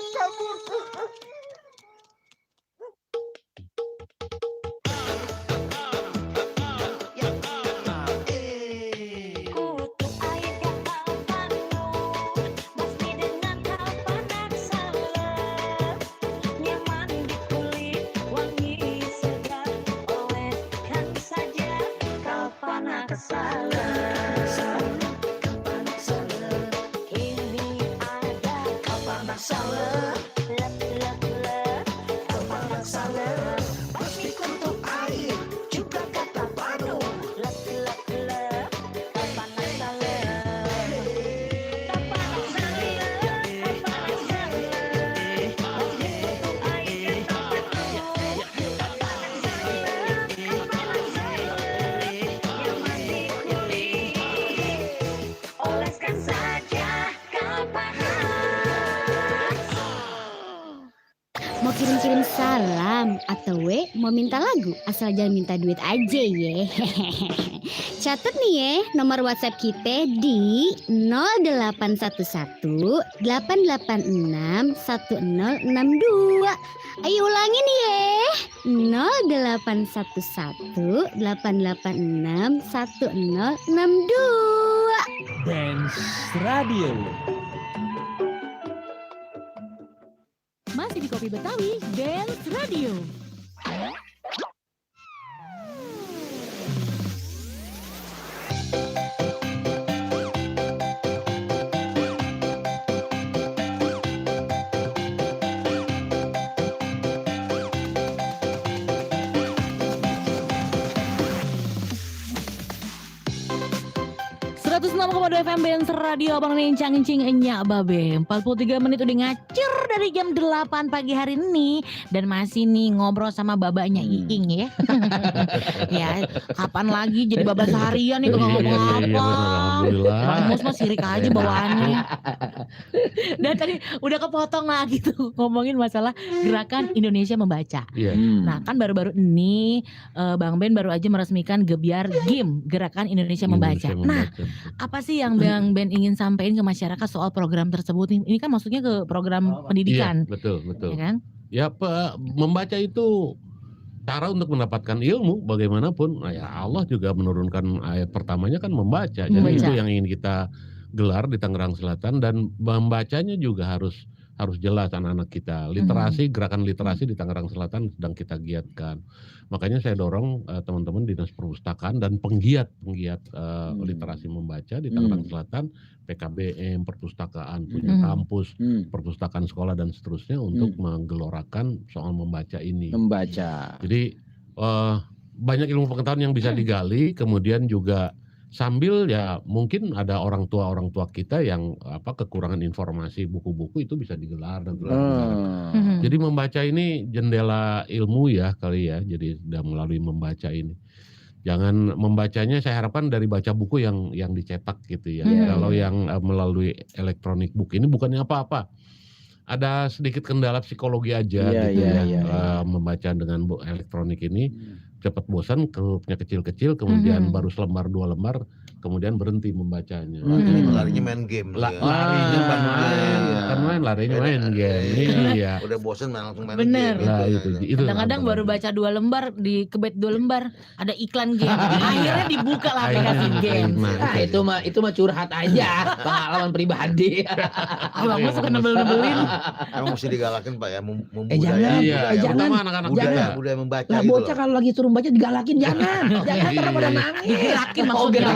kirim salam atau mau minta lagu, asal jangan minta duit aja ya. Catat nih ya, nomor WhatsApp kita di 0811 886 1062. Ayo ulangin ya. 0811 886 1062. Benz Radio. Masih di Kopi Betawi, Benz Radio. FM Benz Radio Abang Nencang-Encing Enyak Babe. 43 menit udah ngacir dari jam 8 pagi hari ini. Dan masih nih ngobrol sama babanya Iing ya. Ya kapan lagi jadi baba seharian nih gak ngomong apa. Mus mah sirik aja bawaannya. Dan tadi udah kepotong lagi tuh ngomongin masalah gerakan Indonesia Membaca. Nah kan baru-baru ini Bang Ben baru aja meresmikan Gebyar GIM, Gerakan Indonesia Membaca. Nah apa sih yang Bang Ben ingin sampaikan ke masyarakat soal program tersebut? Ini kan maksudnya ke program pendidikan. Iya, betul. Ya kan? Ya membaca itu cara untuk mendapatkan ilmu bagaimanapun. Nah, ya Allah juga menurunkan ayat pertamanya kan membaca. Jadi itu yang ingin kita gelar di Tangerang Selatan, dan membacanya juga harus jelas anak-anak kita. Literasi, gerakan literasi di Tangerang Selatan sedang kita giatkan. Makanya saya dorong teman-teman Dinas Perpustakaan dan penggiat literasi membaca di Tangerang Selatan, PKBM, perpustakaan, punya kampus, perpustakaan sekolah dan seterusnya untuk menggelorakan soal membaca ini. Jadi banyak ilmu pengetahuan yang bisa digali, kemudian juga sambil ya mungkin ada orang tua kita yang kekurangan informasi buku-buku itu bisa digelar dan Jadi membaca ini jendela ilmu ya kali ya. Jadi sudah melalui membaca ini. Jangan membacanya saya harapkan dari baca buku yang dicetak gitu ya. Kalau yang melalui electronic book ini bukannya apa-apa. Ada sedikit kendala psikologi aja membaca dengan buku elektronik ini. Cepat bosan, hurufnya kecil-kecil, kemudian baru selembar 2 lembar, kemudian berhenti membacanya. Larinya main game. Larinya main game. Iya. Udah bosan langsung main game. Nah, itu kadang-kadang baru baca 2 lembar, di kebet 2 lembar, ada iklan game. Akhirnya dibuka lah aplikasi game. Nah, itu mah curhat aja, pengalaman pribadi. Abang mah suka nebel-nebelin. Emang mesti digalakin Pak ya, jangan anak-anak budaya membaca lah, gitu. Bocah kalau lagi suruh baca digalakin, jangan terus pada nangis. Gerakin maksudnya.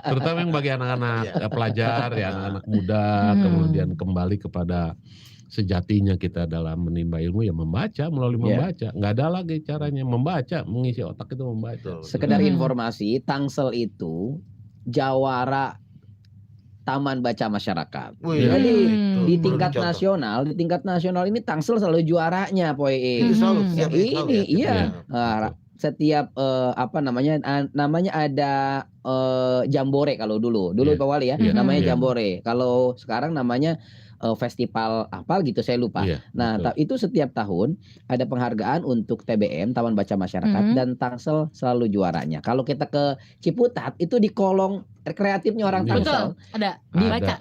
Terutama yang bagi anak-anak pelajar ya, anak-anak muda, kemudian kembali kepada sejatinya kita dalam menimba ilmu ya membaca, melalui membaca. Nggak ada lagi caranya, membaca, mengisi otak itu membaca. Sekedar informasi, Tangsel itu jawara Taman Baca Masyarakat. Jadi di tingkat nasional ini Tangsel selalu juaranya, Poi. Setiap namanya ada jambore kalau dulu Pak Wali ya, namanya jambore. Kalau sekarang namanya festival apa gitu saya lupa. Nah, itu setiap tahun ada penghargaan untuk TBM Taman Baca Masyarakat dan Tangsel selalu juaranya. Kalau kita ke Ciputat itu di kolong kreatifnya orang Tangsel ada dibaca.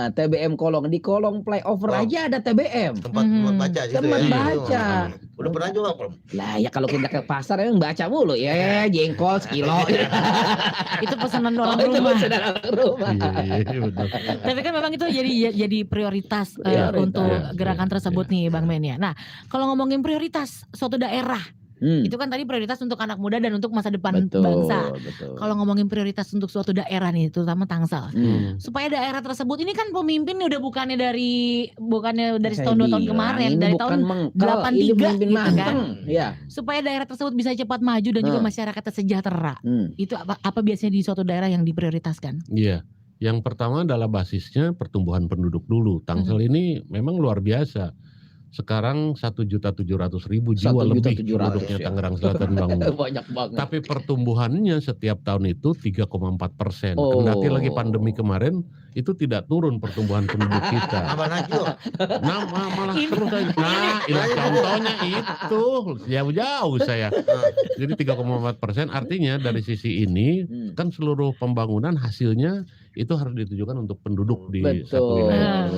TBM kolong, di kolong flyover aja ada TBM. Tempat baca gitu. Tempat baca. Udah pernah juga belum? Lah ya kalau kita ke pasar emang baca mulu ya, jengkol sekilo. Itu pesanan orang rumah. Tapi kan memang itu jadi prioritas untuk gerakan tersebut nih Bang Men ya. Nah, kalau ngomongin prioritas suatu daerah, itu kan tadi prioritas untuk anak muda dan untuk masa depan bangsa. Kalau ngomongin prioritas untuk suatu daerah nih, terutama Tangsel, supaya daerah tersebut ini kan pemimpin udah bukannya dari tahun 2 tahun kemarin, dari tahun 83 gitu kan. Supaya daerah tersebut bisa cepat maju dan juga masyarakatnya sejahtera. Itu apa biasanya di suatu daerah yang diprioritaskan? Iya. Yang pertama adalah basisnya pertumbuhan penduduk dulu. Tangsel ini memang luar biasa. sekarang 1.700.000 jiwa lebih penduduknya Tangerang Selatan, Bang. Banyak banget. Tapi pertumbuhannya setiap tahun itu 3,4%. Oh. Kendati lagi pandemi kemarin itu tidak turun pertumbuhan penduduk kita. Nah, malah terus aja. Nah, ini contohnya itu jauh-jauh saya. Jadi 3,4%, artinya dari sisi ini kan seluruh pembangunan hasilnya itu harus ditujukan untuk penduduk di satu wilayah.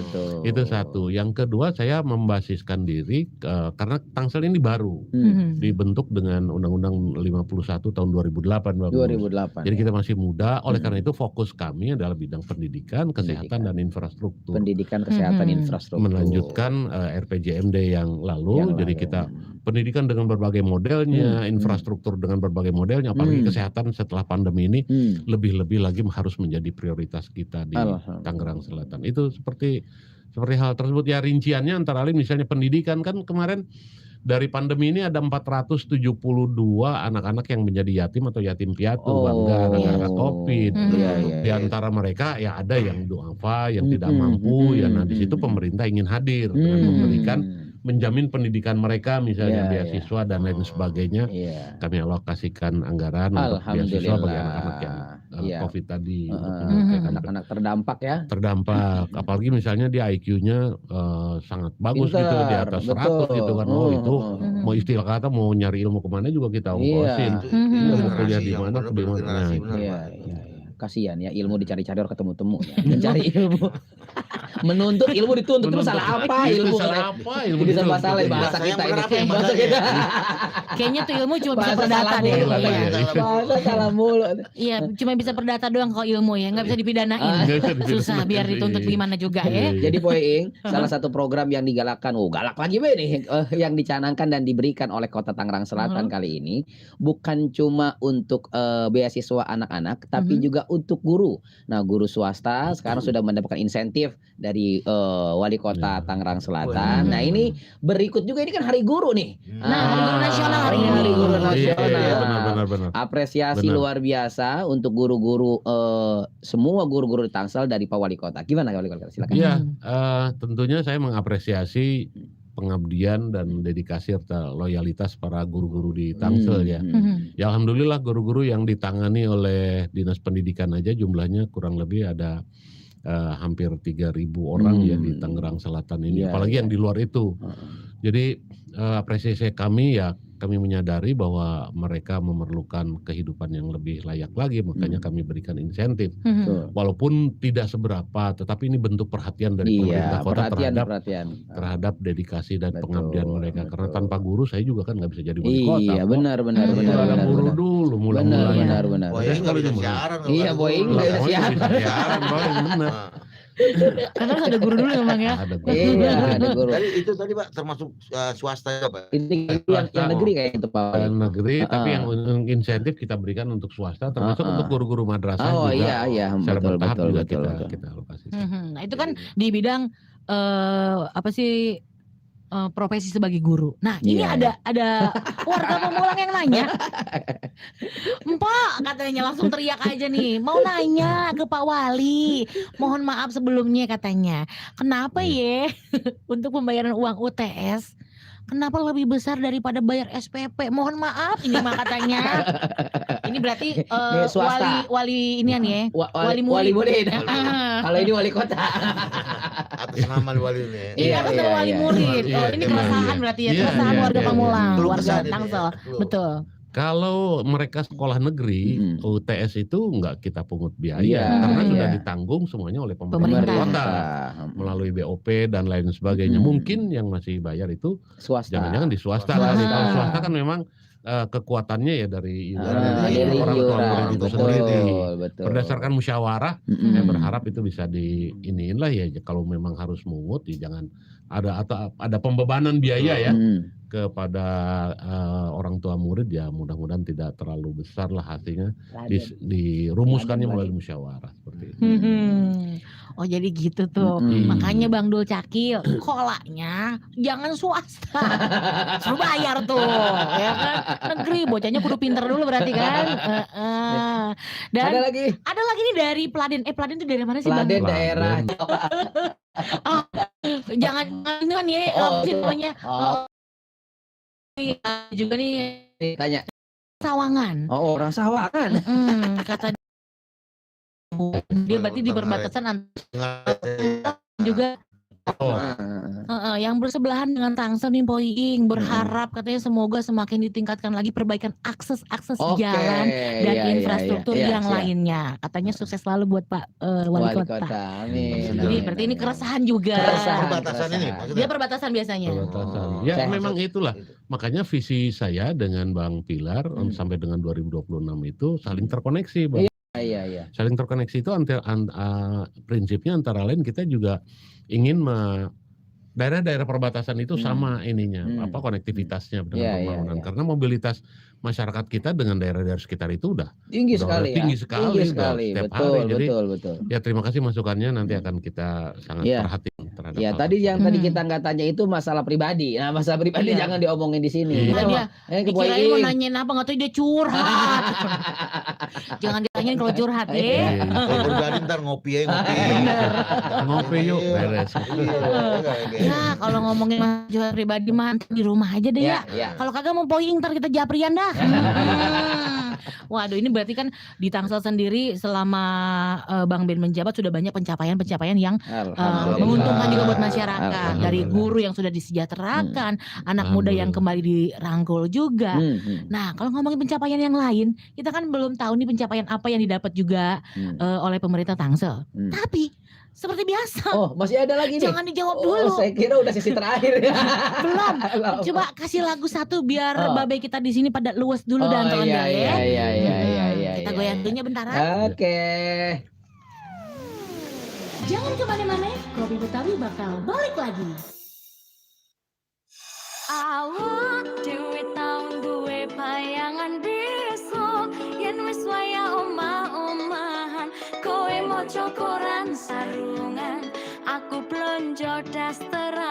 Itu satu. Yang kedua, saya membasiskan diri karena Tangsel ini baru dibentuk dengan Undang-Undang 51 tahun 2008. 2008. Jadi kita masih muda. Oleh karena itu fokus kami adalah bidang pendidikan, kesehatan dan infrastruktur. Pendidikan, kesehatan, infrastruktur. Melanjutkan RPJMD yang lalu. Jadi kita pendidikan dengan berbagai modelnya, infrastruktur dengan berbagai modelnya, apalagi kesehatan setelah pandemi ini lebih-lebih lagi harus menjadi prioritas kita di Tangerang Selatan. Itu seperti hal tersebut ya, rinciannya antara lain misalnya pendidikan, kan kemarin dari pandemi ini ada 472 anak-anak yang menjadi yatim atau yatim piatu gara-gara COVID. Di antara mereka ya ada yang duafa, yang tidak mampu ya. Nah, di situ pemerintah ingin hadir dengan memberikan, menjamin pendidikan mereka, misalnya beasiswa dan lain sebagainya. Kami alokasikan anggaran untuk beasiswa bagi anak-anak yang COVID tadi. Anak-anak terdampak ya. Terdampak, apalagi misalnya dia IQ-nya sangat bagus gitu, di atas 100 gitu kan. Oh itu mau istilah kata mau nyari ilmu kemana juga kita ongkosin. Mau kuliah di mana, di mana. Kasihan ya, ilmu dicari-cari orang ketemu-temu ya. Mencari ilmu. Menuntut ilmu dituntut, itu salah apa ilmu? Salah apa ilmu? Bisa masalah bahasa kita ini. Bahasa kita. Kayaknya tuh ilmu cuma bisa perdata deh. Bahasa salah mulu. Iya, cuma bisa perdata doang kalau ilmu ya, nggak bisa dipidanain. Susah biar dituntut gimana juga ya. Jadi Poing, salah satu program yang digalakkan, galak lagi be nih, yang dicanangkan dan diberikan oleh Kota Tangerang Selatan kali ini bukan cuma untuk beasiswa anak-anak, tapi juga untuk guru. Nah, guru swasta sekarang sudah mendapatkan insentif dari Wali Kota Tangerang Selatan. Nah, ini berikut juga, ini kan Hari Guru nih. Nah, Hari Guru Nasional hari ini. Hari Guru Nasional. Benar. Apresiasi luar biasa untuk guru-guru, semua guru-guru di Tangsel dari Pak Wali Kota. Gimana Wali Kota? Silakan. Iya, tentunya saya mengapresiasi pengabdian dan dedikasi serta loyalitas para guru-guru di Tangsel ya. Ya alhamdulillah guru-guru yang ditangani oleh Dinas Pendidikan aja jumlahnya kurang lebih ada hampir 3.000 orang ya di Tangerang Selatan ini. Apalagi yang di luar itu. Jadi apresiasi kami ya, kami menyadari bahwa mereka memerlukan kehidupan yang lebih layak lagi, makanya kami berikan insentif. Walaupun tidak seberapa, tetapi ini bentuk perhatian dari pemerintah kota terhadap dedikasi dan pengabdian mereka. Karena tanpa guru saya juga kan nggak bisa jadi wali kota. Iya, benar. Ada guru dulu mulai-mulai. Benar. Boeing nggak bisa siaran. Iya, Boeing nggak bisa siaran. Benar. Karena ada guru dulu memang ya. Iya, ada guru. Itu tadi Pak termasuk swasta ya Pak? Ini yang negeri kayak itu Pak. Yang negeri, tapi yang insentif kita berikan untuk swasta, termasuk untuk guru-guru madrasah juga. Iya, secara bertahap juga betul. kita alokasi. Nah, itu kan di bidang profesi sebagai guru. Nah, ini ada warga Pamulang yang nanya. Empok katanya langsung teriak aja nih, mau nanya ke Pak Wali. Mohon maaf sebelumnya katanya. Kenapa ya untuk pembayaran uang UTS kenapa lebih besar daripada bayar SPP? Mohon maaf ini mah katanya. Ini berarti wali inian ya. Wali murid. Kalau ini wali kota. Atas nama wali ini. Iya, atas nama wali murid. Ini keresahan berarti ya, keresahan warga Pamulang, warga Tangsel. Betul. Kalau mereka sekolah negeri, UTS itu nggak kita pungut biaya karena sudah ditanggung semuanya oleh pemerintah kota melalui BOP dan lain sebagainya. Mungkin yang masih bayar itu jangan-jangan di swasta. Kalau swasta kan memang kekuatannya ya dari orang tua murid itu sendiri. Berdasarkan musyawarah, saya berharap itu bisa diiniin lah ya. Kalau memang harus mungut, ya jangan ada pembebanan biaya ya kepada orang tua murid, ya mudah-mudahan tidak terlalu besar lah hasilnya, dirumuskannya melalui musyawarah seperti itu. Oh jadi gitu tuh. Makanya Bang Dul Cakil, kolaknya jangan swasta, suruh bayar tuh, ya kan? Negeri, bocahnya kudu pinter dulu berarti kan. Dan ada lagi nih dari Peladen. Peladen itu dari mana sih Bang? Peladen daerah Jangan ini kan ya apa sih namanya? Juga nih Tanya. Sawangan. Oh, orang Sawangan. Kata dia berarti di perbatasan juga yang bersebelahan dengan Tangsel nih Poing, berharap katanya semoga semakin ditingkatkan lagi perbaikan akses jalan dan infrastruktur yang lainnya. Katanya sukses selalu buat Pak Wali Kota. Amin. Jadi berarti ini keresahan juga. Perbatasan ini maksudnya. Dia perbatasan biasanya. Perbatasan. Ya memang itulah. Makanya visi saya dengan Bang Pilar sampai dengan 2026 itu saling terkoneksi, Bang. Iya. Saling terkoneksi itu prinsipnya antara lain kita juga ingin daerah-daerah perbatasan itu sama ininya, konektivitasnya dengan pembangunan. Karena mobilitas masyarakat kita dengan daerah-daerah sekitar itu udah tinggi sekali. Setiap Betul, hari. Jadi betul. ya terima kasih masukannya, nanti akan kita sangat perhatikan terhadap. Ya tadi yang tadi kita nggak tanya itu masalah pribadi. Nah masalah pribadi jangan diomongin di sini. Dia dikirain mau nanyain apa, nggak tahu dia curhat. Jangan ditanyain kalau curhat ya. Kalau pribadi ntar ngopi ya Ngopi yuk, beres. Ya kalau ngomongin masalah pribadi mah di rumah aja deh ya. Kalau kagak mau Poing ntar kita japrian dah. Waduh, ini berarti kan di Tangsel sendiri selama Bang Ben menjabat sudah banyak pencapaian yang menguntungkan juga buat masyarakat. Dari guru yang sudah disejahterakan, anak muda yang kembali dirangkul juga. Nah, kalau ngomongin pencapaian yang lain, kita kan belum tahu nih pencapaian apa yang didapat juga oleh pemerintah Tangsel. Tapi seperti biasa. Oh, masih ada lagi nih. Jangan dijawab dulu. Saya kira udah sesi terakhir. Belum. Coba kasih lagu satu biar babe kita di sini pada luas dulu dan tonton ya. Iya. Kita goyang dulunya bentar. Oke. Jangan kemana-mana, Kopi Betawi bakal balik lagi. Awak dewe taun duwe bayangan besok yen wis waya omah-omahan kowe maca koran sarungan aku blonjo dasteran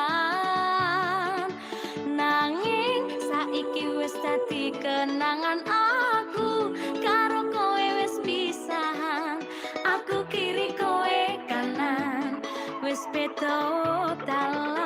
nanging saiki wis dadi kenangan aku karo kowe wis pisahan aku kiri kowe kanan wis beda dalan.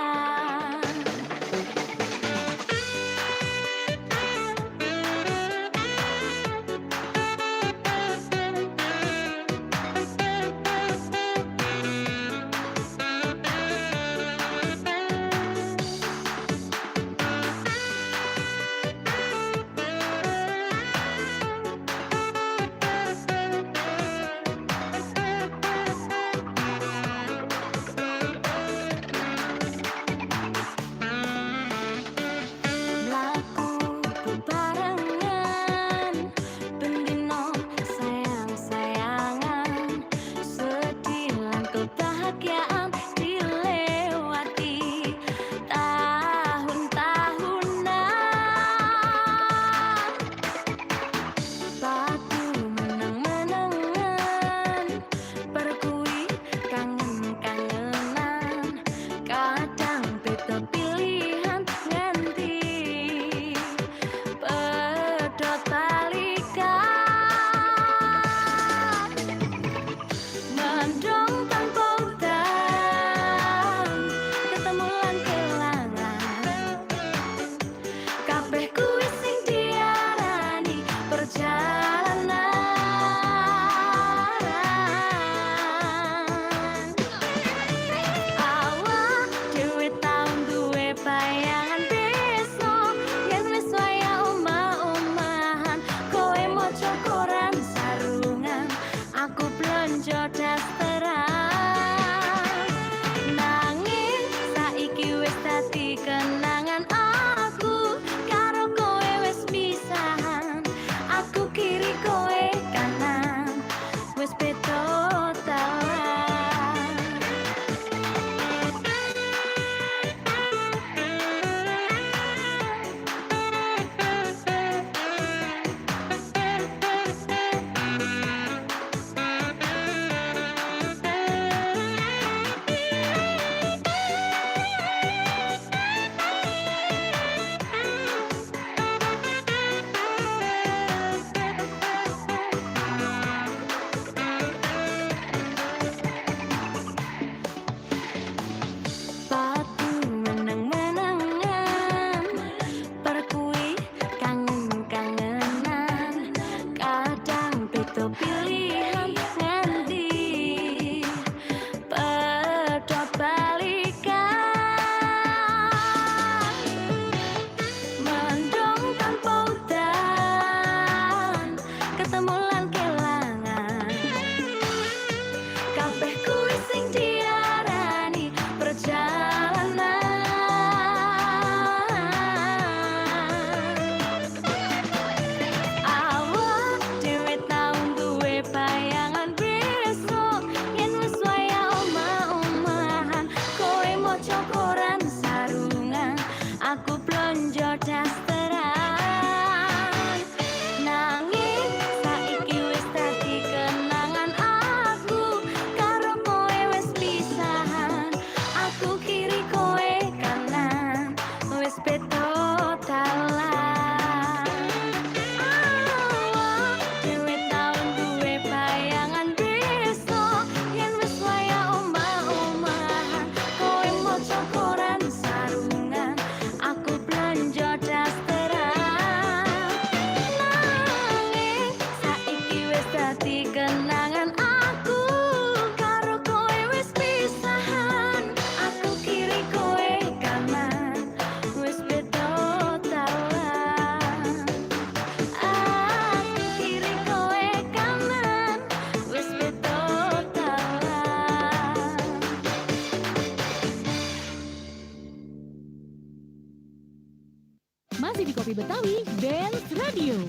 Masih di Kopi Betawi, Benz Radio.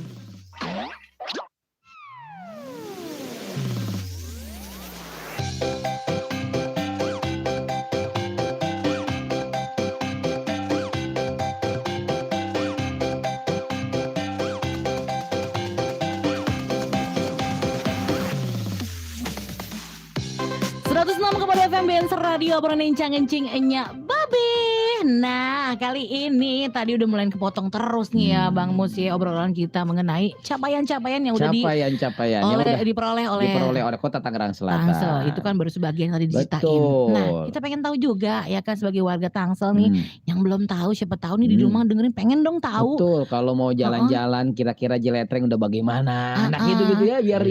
106,2 FM Benz Radio, obrolan encang-encing enya babe. Nah, kali ini tadi udah mulai kepotong terus nih ya Bang Mus ya, obrolan kita mengenai capaian-capaian yang udah diperoleh oleh Kota Tangerang Selatan. Tangsel. Itu kan baru sebagian tadi diceritain. Betul. Nah, kita pengen tahu juga ya kan sebagai warga Tangsel nih yang belum tahu, siapa tahu nih di rumah dengerin pengen dong tahu. Betul, kalau mau jalan-jalan kira-kira Jeletreng udah bagaimana. Nah, gitu-gitu ya biar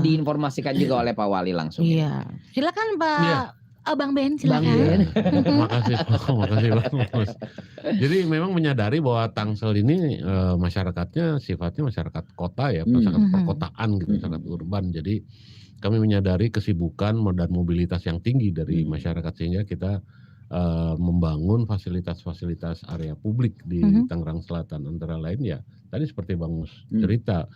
diinformasikan juga oleh Pak Wali langsung. Iya. Silakan Pak. Iya. Bang Ben, silakan. Makasih Bang. Jadi memang menyadari bahwa Tangsel ini masyarakatnya sifatnya masyarakat kota ya, masyarakat perkotaan gitu, masyarakat urban. Jadi kami menyadari kesibukan dan mobilitas yang tinggi dari masyarakat sehingga kita membangun fasilitas-fasilitas area publik di Tangerang Selatan. Antara lain ya tadi seperti Bang Mus cerita.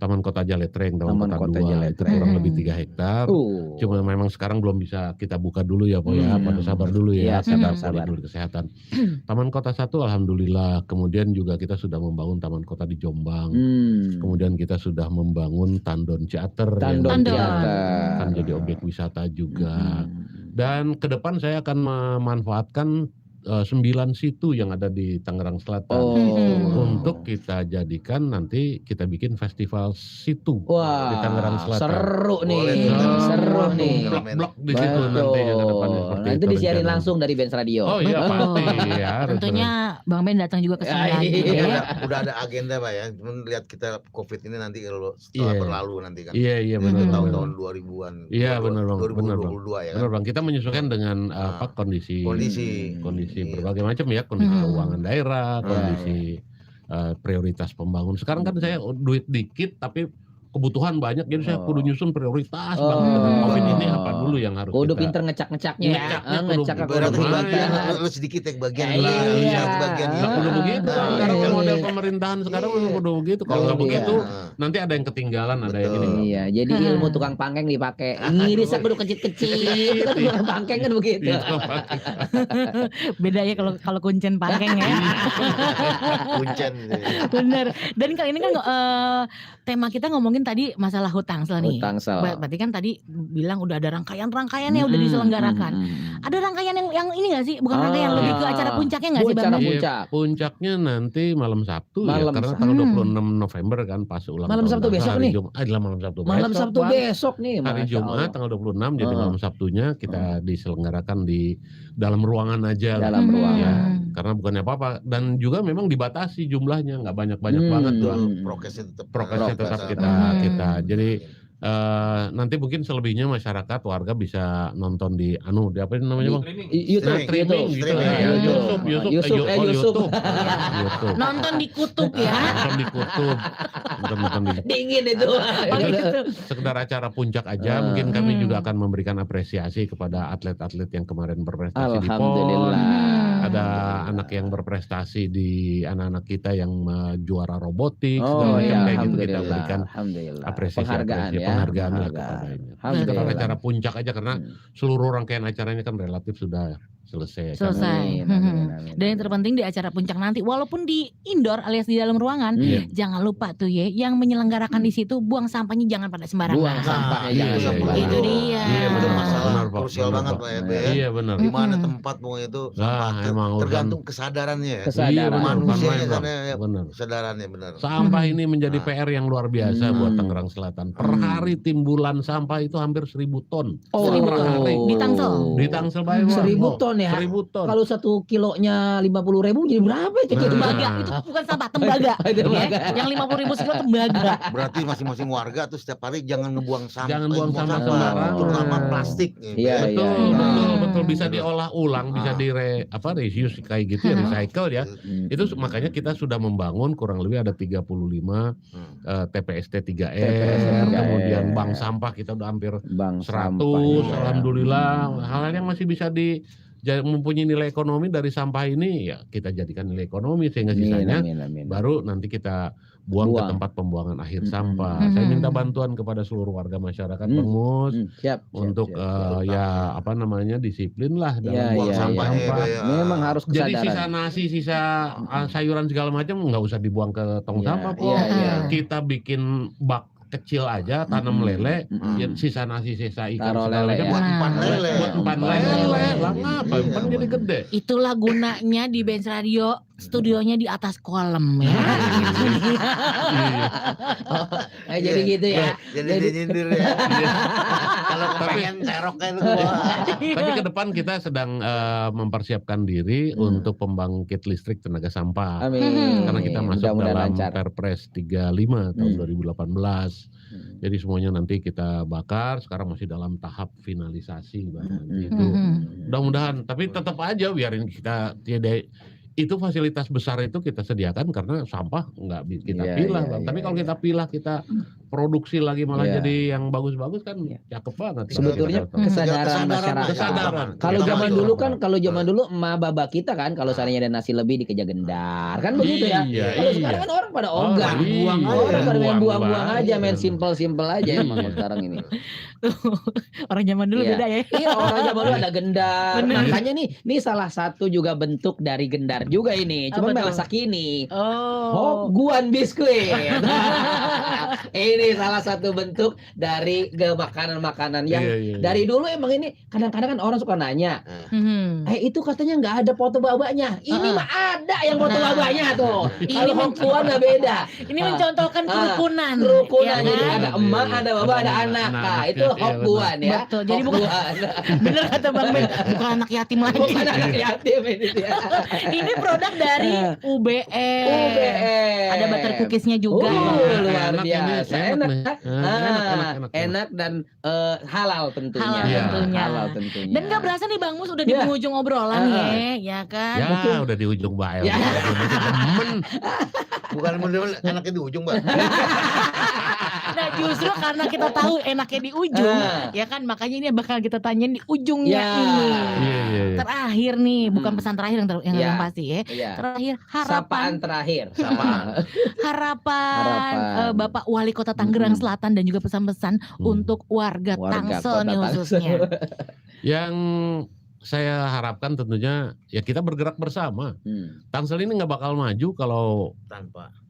Taman Kota Jaletreng, Taman Kota 2 itu kurang lebih 3 hektar. Cuma memang sekarang belum bisa kita buka dulu ya Pak ya, pada sabar dulu ya, sabar dulu kesehatan. Taman Kota 1 alhamdulillah, kemudian juga kita sudah membangun Taman Kota di Jombang. Kemudian kita sudah membangun Tandon Theater yang akan jadi objek wisata juga. Dan ke depan saya akan memanfaatkan 9 situ yang ada di Tangerang Selatan untuk kita jadikan nanti kita bikin festival situ di Tangerang Selatan. Seru nih. Blok di situ nanti ke depannya. Itu disiarin langsung dari Benz Radio. Oh iya pasti ya. Tentunya Bang Ben datang juga ke sini. Udah ada agenda Pak ya. Cuman lihat kita Covid ini nanti kalau setelah berlalu nanti kan. Iya benar. Tahun-tahun 2000-an. Iya benar Bang. 2022 ya. Benar Bang. Kita menyesuaikan dengan kondisi berbagai macam ya, kondisi keuangan daerah, kondisi prioritas pembangun. Sekarang kan saya duit dikit tapi kebutuhan banyak, jadi saya kudu nyusun prioritas dengan Covid ini apa dulu yang harus kudu pinter ngecak-ngecaknya ya. Lu sedikit yang bagian kudu begitu. Sekarang model pemerintahan sekarang kudu begitu. Kalau nggak begitu nanti ada yang ketinggalan, ada yang ini. Iya, jadi ilmu tukang pangkeng dipakai. Ngirisnya kudu kecil-kecil. Tukang pangkeng kan begitu. Beda ya kalau kuncen pangkeng ya. Kuncen. Bener. Dan kali ini kan tema kita ngomongin tadi masalah HUT Tangsel nih. Berarti kan tadi bilang udah ada rangkaian-rangkaian yang udah diselenggarakan. Ada rangkaian yang ini nggak sih? Bukan rangkaian, lebih ke acara puncaknya nggak sih Bang? Puncaknya nanti malam Sabtu ya, karena tanggal 26 November kan pas ulang tahun. Malam Sabtu besok nih. Malam Sabtu. Malam Sabtu besok nih. Hari Jumat tanggal 26, jadi malam Sabtunya kita diselenggarakan di dalam ruangan aja. Dalam ruangan. Ya, karena bukannya apa-apa, dan juga memang dibatasi jumlahnya, nggak banyak-banyak banget tuh. Prokesnya tetap kita. Jadi nanti mungkin selebihnya masyarakat warga bisa nonton di apa namanya Bang? Streaming gitu ya. YouTube. Nonton di kutub ya. Nonton di dingin itu. Sekedar acara puncak aja, mungkin kami juga akan memberikan apresiasi kepada atlet-atlet yang kemarin berprestasi di PON. Ada anak yang berprestasi di anak-anak kita yang juara robotik, kayak gitu kita berikan apresiasi penghargaan lah kepadanya. Sekedar acara puncak aja karena seluruh rangkaian acaranya kan relatif sudah selesai. Dan yang terpenting di acara puncak nanti, walaupun di indoor alias di dalam ruangan, jangan lupa tuh ya, yang menyelenggarakan di situ buang sampahnya jangan pada sembarangan. Buang sampahnya jangan sembarangan. Itu dia. Iya benar, masalah krusial banget Pak ya. Iya benar. Di mana tempat mau itu tergantung kesadarannya. Manusianya karena kesadarannya benar. Sampah ini menjadi PR yang luar biasa buat Tangerang Selatan. Per hari timbulan sampah itu hampir 1.000 ton. Per hari. Di Tangsel. Di Tangsel Bay. 1.000 ton ya. 1.000 ton. Kalau 1 kilonya 50.000 jadi berapa itu? Tembaga itu bukan sampah, tembaga. Yang 50.000 sekilo tembaga. Berarti masing-masing warga tuh setiap hari jangan ngebuang sampah. Jangan buang sampah sembarangan. Terutama plastik. Betul bisa diolah ulang, bisa reuse kayak gitu ya, recycle ya. Itu makanya kita sudah membangun kurang lebih ada 35 TPST 3R, kemudian bank sampah kita udah hampir 100. Alhamdulillah, hal-hal yang masih bisa mempunyai nilai ekonomi dari sampah ini, ya kita jadikan nilai ekonomi sehingga sisanya baru nanti kita buang ke tempat pembuangan akhir sampah. Saya minta bantuan kepada seluruh warga masyarakat Bang Mus untuk ya apa namanya disiplin lah dalam buang sampah. Memang harus kesadaran. Jadi sisa nasi, sisa sayuran segala macam nggak usah dibuang ke tong sampah kok. Kita bikin bak kecil aja, tanam lele, sisa nasi, sisa ikan segala macam buat empan lele. Lah ngapa? Empan jadi gede. Itulah gunanya di Benz Radio, studionya di atas kolam ya. Jadi gitu ya. Jadi nyindir ya. Kalau pengen seroknya itu. Tapi ke depan kita sedang mempersiapkan diri untuk pembangkit listrik tenaga sampah. Amin. Karena kita masuk dalam Perpres 35 tahun 2018. Jadi semuanya nanti kita bakar. Sekarang masih dalam tahap finalisasi, Bang. Itu mudah-mudahan. Tapi tetap aja biarin kita itu fasilitas besar itu kita sediakan karena sampah nggak kita pilah, Bang. Tapi kalau kita pilah, kita produksi lagi malah jadi yang bagus-bagus kan cakep banget. Sebetulnya kesadaran masyarakat. Kalau zaman dulu kan, emak baba kita kan kalau seandainya ada nasi lebih dikejar gendar kan begitu ya. Kalau sekarang kan orang pada ogah, orang pada main buang-buang aja, main simple aja emang sekarang ini. Orang zaman dulu beda ya. Iya, orang zaman dulu ada gendar. Makanya nih salah satu juga bentuk dari gendar juga ini. Cuma masa kini. Hokguan biskuit. Ini salah satu bentuk dari makanan-makanan yang dari dulu emang ini kadang-kadang kan orang suka nanya. Itu katanya nggak ada foto babanya. Ini mah ada yang foto babanya tuh. Kalau hokguan nggak beda. Ini mencontohkan kerukunan. Jadi ada emak, ada baba, ada anak. Nah, itu hokguan ya. Betul. Jadi bukan bener kata Bang Ben, bukan anak yatim lagi. Bukan anak yatim ini dia. Ini produk dari UBS. Ada butter cookiesnya juga. Luar biasa. Enak dan halal tentunya. Halal tentunya. Dan nggak berasa nih Bang Mus udah di ujung obrolan ya kan? Ya udah di ujung Mbak. Bukan enaknya di ujung, Mbak. Nah justru karena kita tahu enaknya di ujung, ya kan, makanya ini bakal kita tanyain di ujungnya ini. Terakhir nih, bukan pesan terakhir yang pasti ya. Terakhir harapan terakhir. Harapan Bapak Wali Kota Tangerang Selatan dan juga pesan-pesan untuk warga Tangsel nih khususnya. Yang saya harapkan tentunya ya kita bergerak bersama. Tangsel ini nggak bakal maju kalau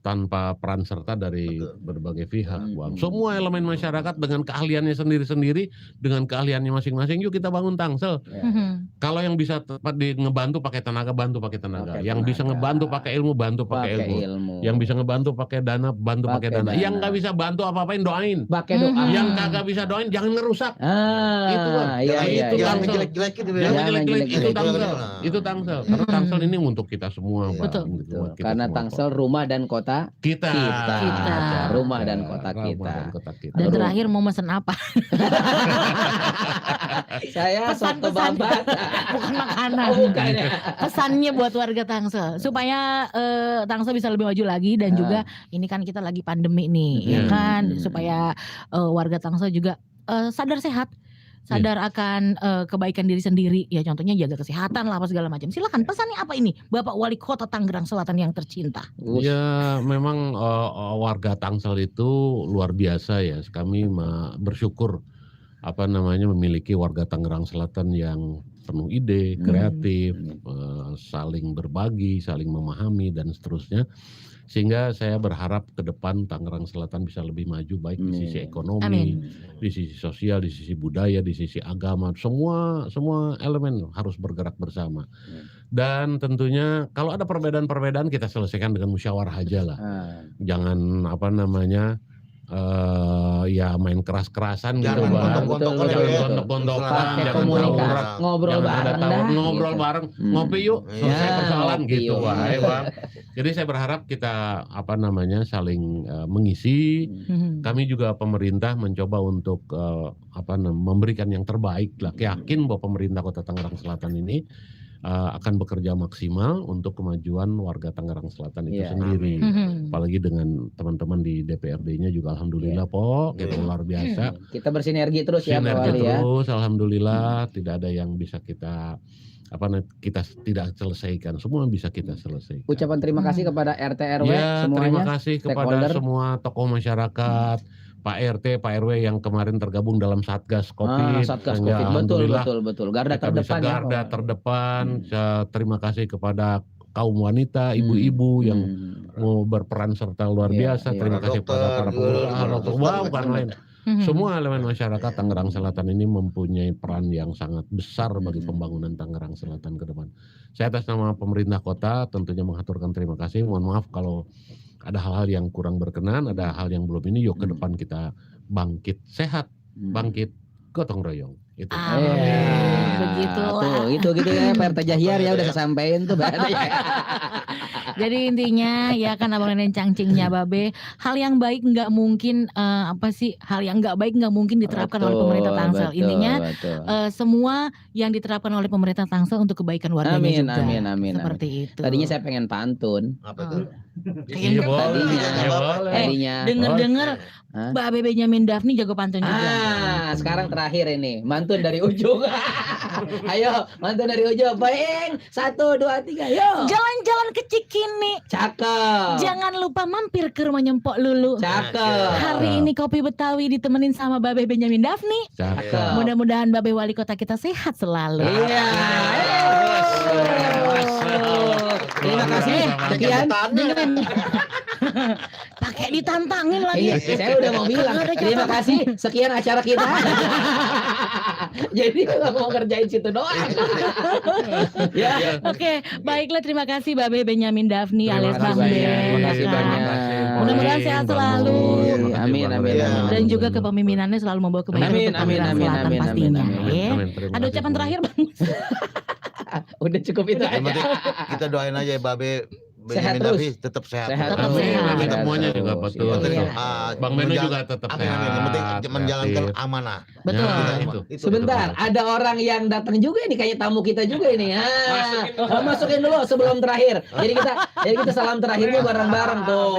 tanpa peran serta dari berbagai pihak. Semua elemen masyarakat dengan keahliannya sendiri-sendiri, dengan keahliannya masing-masing, yuk kita bangun Tangsel. Kalau yang bisa ngebantu pakai tenaga, bantu pakai tenaga. Yang bisa ngebantu pakai ilmu, bantu pakai ilmu. Yang bisa ngebantu pakai dana, bantu pakai dana. Yang nggak bisa bantu apa-apain, doain. Pakai doa. Yang kagak bisa doain, jangan ngerusak. Itu jangan jelek-jelek gitu ya. Itu Tangsel. Karena Tangsel ini untuk kita semua. Betul. Karena Tangsel rumah dan kota kita. Rumah dan kota kita. Dan terakhir mau mesen apa? Saya soto babat. Bukan makanan. Pesannya buat warga Tangsel supaya Tangsel bisa lebih maju lagi dan juga ini kan kita lagi pandemi nih, ya kan, supaya warga Tangsel juga sadar sehat. Sadar akan kebaikan diri sendiri, ya contohnya jaga kesehatan lah apa segala macam. Silakan pesannya apa ini Bapak Wali Kota Tangerang Selatan yang tercinta? Ya memang warga Tangsel itu luar biasa ya. Kami bersyukur memiliki warga Tangerang Selatan yang penuh ide, kreatif, saling berbagi, saling memahami dan seterusnya. Sehingga saya berharap ke depan Tangerang Selatan bisa lebih maju baik di sisi ekonomi, di sisi sosial, di sisi budaya, di sisi agama, semua elemen harus bergerak bersama. Dan tentunya kalau ada perbedaan-perbedaan kita selesaikan dengan musyawarah aja lah. Jangan ya main keras-kerasan gitu, Bang. Gontok-gontokan, jangan tawuran, ngobrol bareng, ngopi yuk, selesai persoalan gitu, Bang. Jadi saya berharap kita saling mengisi. Kami juga pemerintah mencoba untuk memberikan yang terbaik lah. Yakin bahwa pemerintah Kota Tangerang Selatan ini akan bekerja maksimal untuk kemajuan warga Tangerang Selatan itu sendiri. Apalagi dengan teman-teman di DPRD-nya juga alhamdulillah kita luar biasa. Kita bersinergi terus ya Pak Wali ya. Terus alhamdulillah tidak ada yang bisa kita kita tidak selesaikan, semua bisa kita selesaikan. Ucapan terima kasih kepada RT RW ya, semuanya. Terima kasih kepada semua tokoh masyarakat, Pak RT, Pak RW yang kemarin tergabung dalam Satgas Covid. Satgas Covid, betul. Garda terdepan. Garda terdepan. Terima kasih kepada kaum wanita, ibu-ibu yang mau berperan serta luar biasa. Terima kasih kepada para pengusaha, bukan lain. Semua elemen masyarakat Tangerang Selatan ini mempunyai peran yang sangat besar bagi pembangunan Tangerang Selatan ke depan. Saya atas nama pemerintah kota tentunya mengaturkan terima kasih. Mohon maaf kalau ada hal-hal yang kurang berkenan, ada hal yang belum ini. Yuk ke depan kita bangkit sehat, bangkit gotong royong. Itu. Begitu. Tuh, gitu ya Pak RT Jahiar ya udah kesampaian tuh. Jadi intinya ya kan Abang Nenen cangcingnya Babe, hal yang baik nggak mungkin hal yang nggak baik nggak mungkin diterapkan oleh pemerintah Tangsel. Intinya semua yang diterapkan oleh pemerintah Tangsel untuk kebaikan warganya juga. Amin. Seperti itu. Tadinya saya pengen pantun. Apa tuh? Tadinya. Dengar Babe Benyamin Daphni jago pantun juga. Sekarang terakhir ini mantun dari ujung. Ayo mantun dari ujung. Baik, 1, 2, 3, yo. Jalan-jalan ke Cikini. Cakep. Jangan lupa mampir ke rumahnya Mpok Lulu. Cakep. Hari ini kopi Betawi ditemenin sama Babe Benyamin Daphni. Cakep. Mudah-mudahan Babe Wali Kota kita sehat selalu. Iya. Terima kasih. Sekian. Pakai ditantangin lagi. Iya, saya udah mau bilang. Terima kasih. Sekian acara kita. Jadi nggak mau kerjain situ doang. Ya. Oke, baiklah terima kasih Babe Benyamin Daphni alias Bang Ben. Terima kasih banyak. Mudah-mudahan sehat selalu. Amin. Dan juga kepemimpinannya selalu membawa kebaikan untuk Tangerang Selatan pastinya. Ada ucapan terakhir Bang? Udah cukup itu aja. Kita doain aja ya Babe sehat terus, tetap sehat. Semuanya juga betul. Bang Beno juga tetap sehat. Yang penting menjalankan amanah. Betul. Sebentar, ada orang yang datang juga nih, kayaknya tamu kita juga ini. Masukin dulu sebelum terakhir. Jadi kita salam terakhirnya bareng-bareng tuh.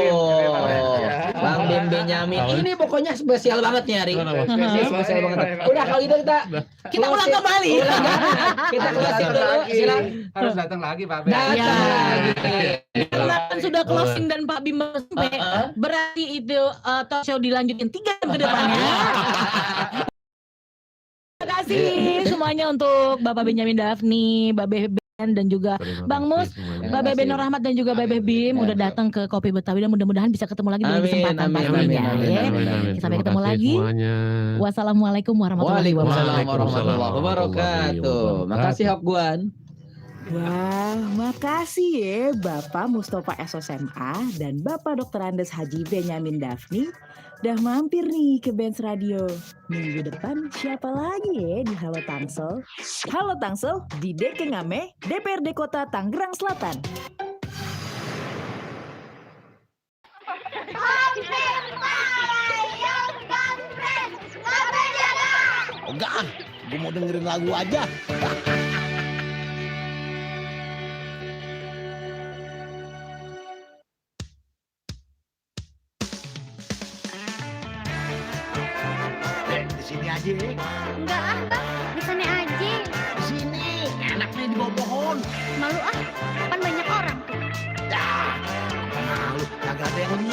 Bang Bim Benyamin. Ini pokoknya spesial banget nih hari. Spesial banget. Udah kalau gitu kita ulang kembali. Kita closing dulu. Silakan. Harus datang lagi Pak Ben. Kan sudah closing dan Pak Bim sampai berarti itu talk show dilanjutin 3 jam ke depannya. Terima kasih semuanya untuk Bapak Benyamin Daphni, Babe Ben dan juga Bang Mus, Babe Beno Rahmat dan juga Babe Bim udah datang ke Kopi Betawi dan mudah-mudahan bisa ketemu lagi di kesempatan pastinya. Sampai ketemu lagi. Wassalamualaikum warahmatullahi wabarakatuh. Makasih Hokguan. Wah, makasih ya Bapak Mustafa SOSMA dan Bapak Dr. Andes Haji Benyamin Daphni udah mampir nih ke Benz Radio. Minggu depan siapa lagi ya di Halo Tangsel? Halo Tangsel di Dekengame, DPRD Kota Tangerang Selatan. Enggak, gue mau dengerin lagu aja. Di sini aja. Enggak Bang, di sana aja. Di sini, enaknya di bawah pohon. Malu kan banyak orang tuh. Malu, kagak ada yang